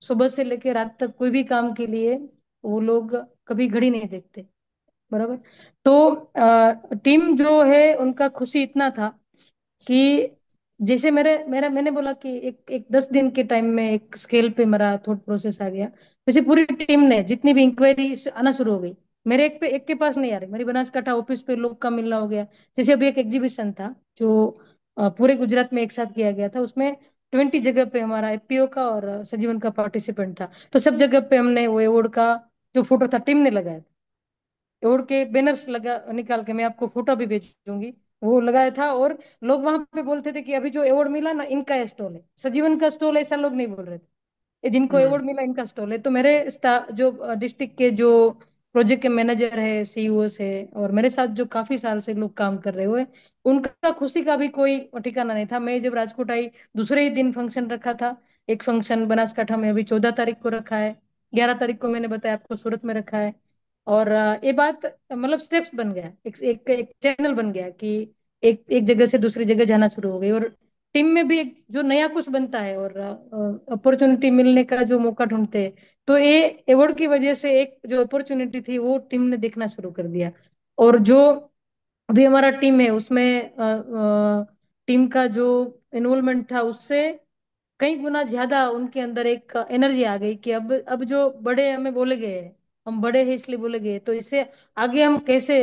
सुबह से लेकर रात तक कोई भी काम के लिए वो लोग कभी घड़ी नहीं देखते। बराबर। तो टीम जो है उनका खुशी इतना था कि जैसे मेरे मेरा मैंने बोला कि एक एक 10 दिन के टाइम में एक स्केल पे मेरा थॉट प्रोसेस आ गया, वैसे पूरी टीम ने जितनी भी इंक्वायरी आना शुरू हो गई। मेरे एक के पास नहीं आ रही, मेरी बनासकाठा ऑफिस पे लोग का मिलना हो गया। जैसे अभी एक एग्जीबिशन था जो पूरे गुजरात में एक साथ किया गया था, उसमें 20 जगह पे हमारा एपीओ का और सजीवन का पार्टिसिपेंट था। तो सब जगह पे हमने वो अवार्ड का जो फोटो था टीम ने लगाया, तोड़ के बैनर्स लगा निकाल के मैं आपको फोटो भी भेजूंगी, वो लगाया था। और लोग वहां पे बोलते थे कि अभी जो अवार्ड मिला ना इनका स्टॉल है, सजीवन का स्टॉल है, ऐसा लोग नहीं बोल रहे थे। ये जिनको हम्म। अवार्ड मिला इनका स्टॉल है। तो मेरे जो डिस्ट्रिक्ट के जो प्रोजेक्ट के मैनेजर है, सीईओस है, और मेरे साथ जो काफी साल से लोग काम कर रहे हुए, उनका खुशी का भी कोई ठिकाना नहीं था। मैं जब राजकोट आई, दूसरे ही दिन फंक्शन रखा था। एक फंक्शन बनासकाठा में अभी 14 तारीख को रखा है, 11 तारीख को मैंने बताया आपको सूरत में रखा है। और ये बात मतलब स्टेप्स बन गया, एक चैनल बन गया कि एक एक जगह से दूसरी जगह जाना शुरू हो गई। और टीम में भी एक जो नया कुछ बनता है और अपॉर्चुनिटी मिलने का जो मौका ढूंढते हैं, तो ये अवार्ड की वजह से एक जो अपॉर्चुनिटी थी वो टीम ने देखना शुरू कर दिया। और जो अभी हमारा टीम है उसमें टीम का जो इन्वॉल्वमेंट था उससे कई गुना ज्यादा उनके अंदर एक एनर्जी आ गई कि अब जो बड़े हमें बोले गए हैं, हम बड़े हैं इसलिए बोले गए, तो इससे आगे हम कैसे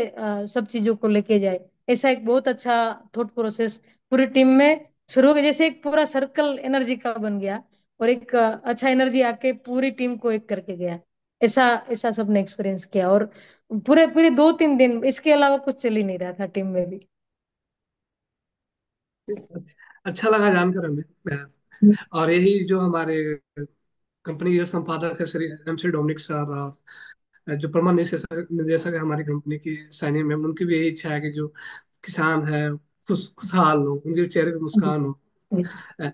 सब चीजों को लेके जाए। ऐसा एक बहुत अच्छा थॉट प्रोसेस पूरी टीम में शुरू हो गया, जैसे एक पूरा सर्कल एनर्जी का बन गया। और एक अच्छा एनर्जी आके पूरी टीम को एक करके गया। ऐसा ऐसा सबने एक्सपीरियंस किया। और पूरे पूरे 2-3 दिन इसके अलावा कुछ चल ही नहीं रहा था टीम में भी। अच्छा लगा जानकर हमें। और यही जो हमारे कंपनी के संपादक है Shri M C Dominic sir, और जो प्रबंध निदेशक निदेशक है हमारी कंपनी की साइनी मैम, उनकी भी यही इच्छा है कि जो किसान है खुशहाल हो, उनके चेहरे पे जी। मुस्कान हो। जी। अ,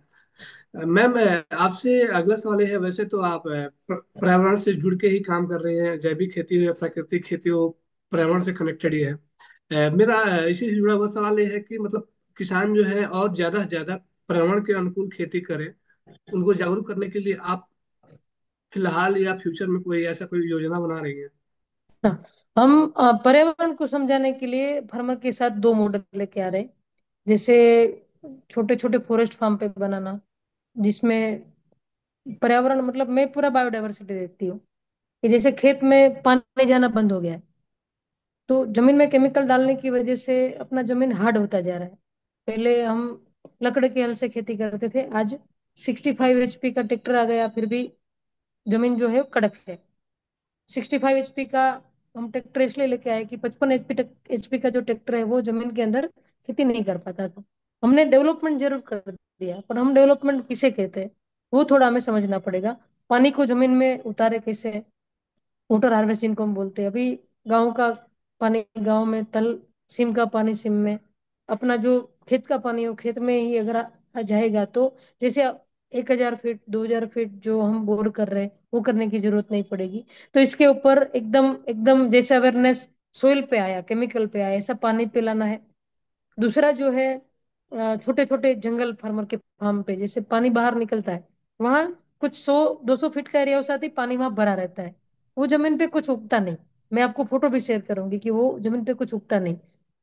मैम, आपसे अगला सवाल ये है, वैसे तो आप पर्यावरण से जुड़ के ही काम कर रहे हैं, जैविक खेती हो या प्राकृतिक खेती हो, पर्यावरण से कनेक्टेड ही है। मेरा इसी से जुड़ा हुआ सवाल ये है कि मतलब किसान जो है और ज्यादा से ज्यादा पर्यावरण के अनुकूल खेती करे, उनको जागरूक करने के लिए आप फिलहाल या फ्यूचर में कोई ऐसा कोई योजना बना रही है? हाँ, हम पर्यावरण को समझाने के लिए फार्मर के साथ 2 मॉडल लेके आ रहे हैं। जैसे छोटे छोटे फॉरेस्ट फार्म पे बनाना, जिसमें पर्यावरण मतलब मैं पूरा बायोडायवर्सिटी देखती हूँ कि जैसे खेत में पानी जाना बंद हो गया है, तो जमीन में केमिकल डालने की वजह से अपना जमीन हार्ड होता जा रहा है। पहले हम लकड़ के हल से खेती करते थे, आज 65 HP का ट्रैक्टर आ गया, फिर भी जमीन जो है वो कड़क है। 65 HP का हम ट्रैक्टर इसलिए लेके आए कि 55 HP का जो ट्रैक्टर है वो जमीन के अंदर खेती नहीं कर पाता था। हमने डेवलपमेंट जरूर कर दिया, पर हम डेवलपमेंट किसे कहते हैं वो थोड़ा हमें समझना पड़ेगा। पानी को जमीन में उतारे कैसे, वाटर हार्वेस्टिंग को हम बोलते हैं। अभी गाँव का पानी गाँव में, तल सिम का पानी सिम में, अपना जो खेत का पानी हो खेत में ही अगर आ जाएगा, तो जैसे 1000 फीट 2000 फीट जो हम बोर कर रहे हैं वो करने की जरूरत नहीं पड़ेगी। तो इसके ऊपर एकदम एकदम जैसे अवेयरनेस सोइल पे आया, केमिकल पे आया, ऐसा पानी पिलाना है। दूसरा जो है छोटे छोटे जंगल फार्मर के फार्म पे जैसे पानी बाहर निकलता है, वहां कुछ 100-200 फीट का एरिया हो, साथ ही पानी वहां भरा रहता है, वो जमीन पे कुछ उगता नहीं। मैं आपको फोटो भी शेयर करूंगी कि वो जमीन पे कुछ उगता नहीं।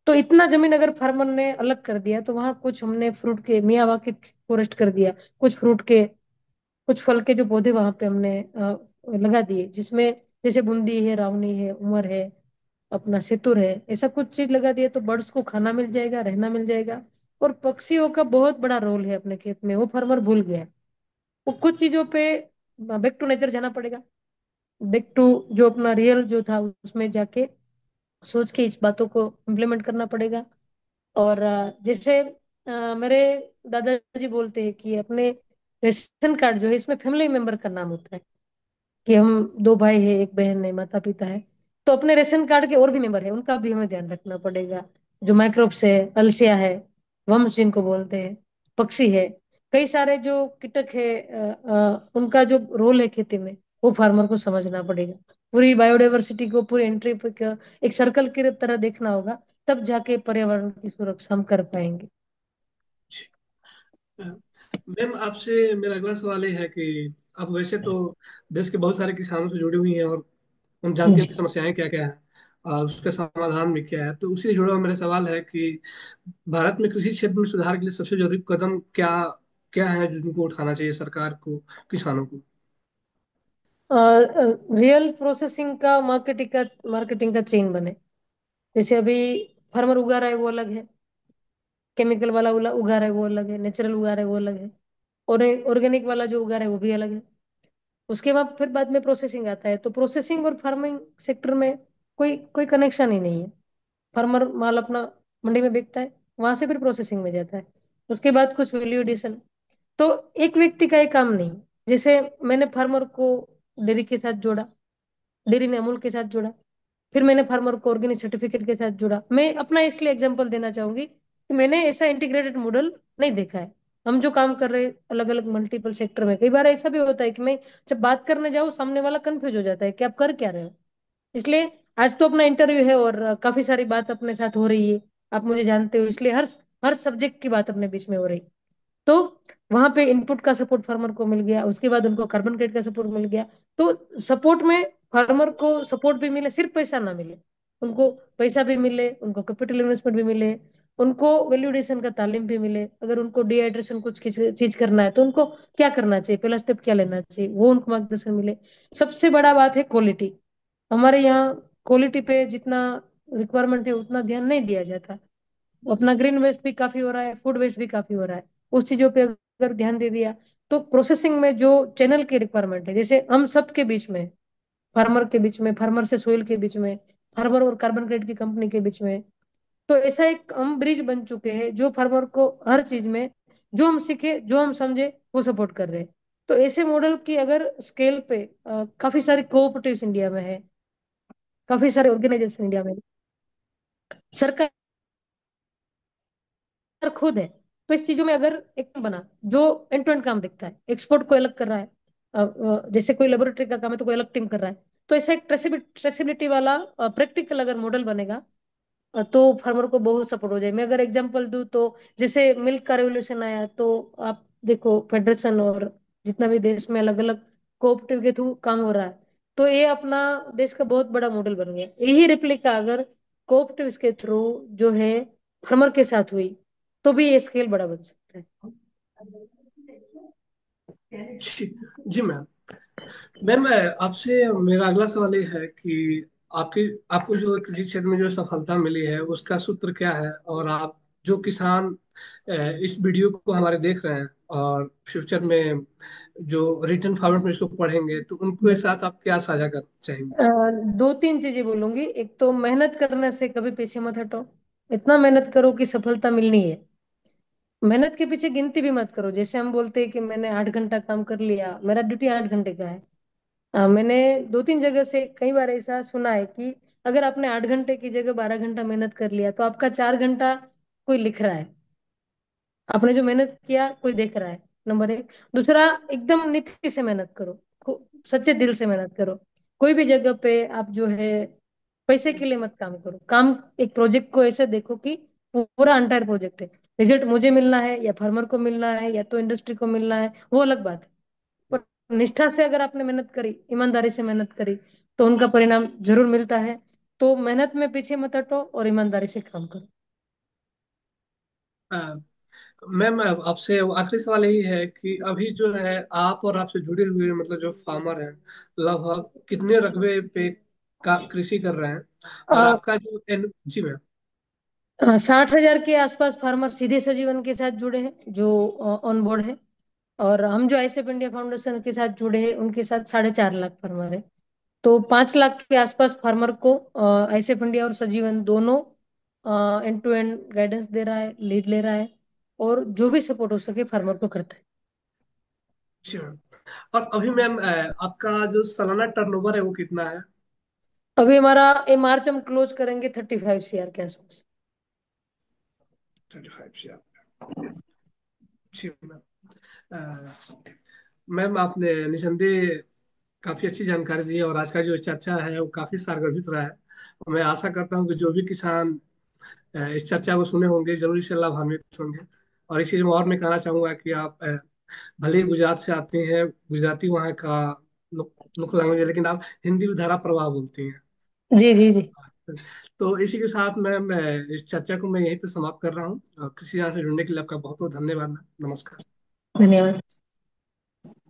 तो इतना जमीन अगर फार्मर ने अलग कर दिया, तो वहां कुछ हमने फ्रूट के मियावाकी फॉरेस्ट कर दिया, कुछ फ्रूट के कुछ फल के जो पौधे वहां पे हमने लगा दिए, जिसमें जैसे बूंदी है, रावनी है, उमर है, अपना सेतुर है, ऐसा कुछ चीज लगा दिए तो बर्ड्स को खाना मिल जाएगा, रहना मिल जाएगा। और पक्षियों का बहुत बड़ा रोल है अपने खेत में, वो फार्मर भूल गया है। वो कुछ चीजों पे बैक टू नेचर जाना पड़ेगा, बैक टू जो अपना रियल जो था उसमें जाके सोच के इस बातों को इम्प्लीमेंट करना पड़ेगा। और जैसे मेरे दादाजी बोलते हैं कि अपने रेशन कार्ड जो है इसमें फैमिली मेंबर का नाम होता है, कि हम दो भाई है, एक बहन है, माता पिता है, तो अपने रेशन कार्ड के और भी मेंबर है, उनका भी हमें ध्यान रखना पड़ेगा। जो माइक्रोब्स है, अलसिया है, वम्स जिनको बोलते हैं, पक्षी है, कई सारे जो कीटक है, उनका जो रोल है खेती में, वो फार्मर को समझना पड़ेगा। पूरी बायोडाइवर्सिटी को पूरी एंट्री एक सर्कल की तरह देखना होगा, तब जाके पर्यावरण की सुरक्षा हम कर पाएंगे। मैम, आपसे मेरा अगला सवाल ये है कि आप वैसे तो देश के बहुत सारे किसानों से जुड़ी हुई हैं और हम जानते हैं जी। उनकी समस्याएं क्या क्या हैं और उसके समाधान भी क्या है। तो उसी से जुड़ा हुआ मेरा सवाल है कि भारत में कृषि क्षेत्र में सुधार के लिए सबसे जरूरी कदम क्या क्या है जिनको उठाना चाहिए सरकार को, किसानों को? रियल प्रोसेसिंग का, मार्केटिंग का चेन बने। जैसे अभी फार्मर उगा रहा है वो अलग है, केमिकल वाला उगा रहा है वो अलग है, नेचुरल उगा रहा है वो अलग है, और ऑर्गेनिक वाला जो उगा रहा है वो भी अलग है। उसके बाद फिर बाद में प्रोसेसिंग आता है, तो प्रोसेसिंग और फार्मिंग सेक्टर में कोई कोई कनेक्शन ही नहीं है। फार्मर माल अपना मंडी में बेचता है, वहां से फिर प्रोसेसिंग में जाता है, उसके बाद कुछ वैल्यू एडिशन। तो एक व्यक्ति का ये काम नहीं। जैसे मैंने फार्मर को डेयरी के साथ जोड़ा, डेयरी ने अमूल के साथ जोड़ा, फिर मैंने फार्मर को ऑर्गेनिक सर्टिफिकेट के साथ जोड़ा। मैं अपना इसलिए एग्जांपल देना चाहूंगी कि मैंने ऐसा इंटीग्रेटेड मॉडल नहीं देखा है। हम जो काम कर रहे हैं अलग अलग मल्टीपल सेक्टर में, कई बार ऐसा भी होता है कि मैं जब बात करने जाऊँ सामने वाला कंफ्यूज हो जाता है कि आप कर क्या रहे हो। इसलिए आज तो अपना इंटरव्यू है और काफी सारी बात अपने साथ हो रही है, आप मुझे जानते हो, इसलिए हर हर सब्जेक्ट की बात अपने बीच में हो रही। तो वहां पे इनपुट का सपोर्ट फार्मर को मिल गया, उसके बाद उनको कार्बन क्रेडिट का सपोर्ट मिल गया। तो सपोर्ट में फार्मर को सपोर्ट भी मिले, सिर्फ पैसा ना मिले, उनको पैसा भी मिले, उनको कैपिटल इन्वेस्टमेंट भी मिले, उनको वैल्यूडेशन का तालीम भी मिले। अगर उनको डिहाइड्रेशन कुछ चीज करना है तो उनको क्या करना चाहिए, पहला स्टेप क्या लेना चाहिए, वो उनको मार्गदर्शन मिले। सबसे बड़ा बात है क्वालिटी। हमारे यहाँ क्वालिटी पे जितना रिक्वायरमेंट है उतना ध्यान नहीं दिया जाता। अपना ग्रीन वेस्ट भी काफी हो रहा है, फूड वेस्ट भी काफी हो रहा है। उस चीजों पे अगर ध्यान दे दिया तो प्रोसेसिंग में जो चैनल की रिक्वायरमेंट है, जैसे हम सब के बीच में, फार्मर के बीच में, फार्मर से सोइल के बीच में, फार्मर और कार्बन क्रेडिट की कंपनी के बीच में, तो ऐसा एक हम ब्रिज बन चुके हैं जो फार्मर को हर चीज में जो हम सीखे, जो हम समझे, वो सपोर्ट कर रहे हैं। तो ऐसे मॉडल की अगर स्केल पे काफी सारे कोऑपरेटिव्स इंडिया में है, काफी सारे ऑर्गेनाइजेशन इंडिया में, सरकार खुद है। तो इस चीजों में अगर एक बना जो एंड टू एंड काम दिखता है, एक्सपोर्ट को अलग कर रहा है, जैसे कोई लेबोरेटरी का काम है तो कोई अलग टीम कर रहा है, तो ऐसा एक ट्रेसिबिलिटी वाला प्रैक्टिकल अगर मॉडल बनेगा, तो फार्मर को बहुत सपोर्ट हो जाए। मैं अगर एग्जांपल दूं तो जैसे मिल्क का रेवोल्यूशन आया, तो आप देखो फेडरेशन और जितना भी देश में अलग अलग कोऑपरेटिव के थ्रू काम हो रहा है, तो ये अपना देश का बहुत बड़ा मॉडल बन गया। यही रेप्लिका अगर कोऑपरेटिव के थ्रू जो है फार्मर के साथ हुई, तो भी ये स्केल बड़ा बन सकता है। जी, जी मैम। मैम, आपसे मेरा अगला सवाल ये है कि आपकी आपको जो कृषि क्षेत्र में जो सफलता मिली है उसका सूत्र क्या है, और आप जो किसान इस वीडियो को हमारे देख रहे हैं और फ्यूचर में जो रिटर्न फॉर्मेट में इसको पढ़ेंगे तो उनके साथ आप क्या साझा करना चाहेंगे? अ, दो तीन चीजें बोलूंगी। एक तो मेहनत करने से कभी पीछे मत हटो, इतना मेहनत करो कि सफलता मिलनी है। मेहनत के पीछे गिनती भी मत करो, जैसे हम बोलते हैं कि मैंने 8 घंटा काम कर लिया, मेरा ड्यूटी 8 घंटे का है। मैंने दो तीन जगह से कई बार ऐसा सुना है कि अगर आपने 8 घंटे की जगह 12 घंटा मेहनत कर लिया तो आपका 4 घंटा कोई लिख रहा है, आपने जो मेहनत किया कोई देख रहा है, नंबर एक। दूसरा, एकदम नीति से मेहनत करो, सच्चे दिल से मेहनत करो। कोई भी जगह पे आप जो है पैसे के लिए मत काम करो, काम एक प्रोजेक्ट को ऐसे देखो कि पूरा अंटायर प्रोजेक्ट है। रिजल्ट मुझे मिलना है या फार्मर को मिलना है या तो इंडस्ट्री को मिलना है, वो अलग बात है। पर निष्ठा से अगर आपने मेहनत करी, ईमानदारी से मेहनत करी, तो उनका परिणाम जरूर मिलता है। तो मेहनत में पीछे मत हटो और ईमानदारी से काम करो। मैम आपसे आखिरी सवाल यही है कि अभी जो है आप और आपसे जुड़े हुए मतलब जो फार्मर हैं लगभग कितने रकबे पे का कृषि कर रहे हैं, और आपका जो जी मैम। 60,000 के आसपास फार्मर सीधे सजीवन के साथ जुड़े हैं जो ऑन बोर्ड है। और हम जो आईसेफ इंडिया फाउंडेशन के साथ जुड़े हैं उनके साथ 4.5 लाख फार्मर है। तो 5 लाख के आसपास फार्मर को आईसेफ इंडिया और सजीवन दोनों एंड टू एंड गाइडेंस दे रहा है, लीड ले रहा है, और जो भी सपोर्ट हो सके फार्मर को करता है। जी मैम। और अभी मैम आपका जो सालाना टर्नओवर है वो कितना है? अभी हमारा ये मार्च हम क्लोज करेंगे 35 CR के आसपास। 35 जी मैम। मैम आपने निसंदेह काफी अच्छी जानकारी दी है, और आज का जो चर्चा है वो काफी सारगर्भित रहा है। और मैं आशा करता हूँ कि जो भी किसान इस चर्चा को सुने होंगे जरूर इससे लाभान्वित होंगे। और एक चीज और मैं कहना चाहूंगा कि आप भले ही गुजरात से आते हैं, गुजराती वहाँ का मुख्य लैंग्वेज है, लेकिन आप हिंदी में धारा प्रवाह बोलती हैं। जी जी जी। तो इसी के साथ मैं इस चर्चा को मैं यहीं पे समाप्त कर रहा हूँ। कृषि से जुड़ने के लिए आपका बहुत बहुत धन्यवाद। नमस्कार। धन्यवाद।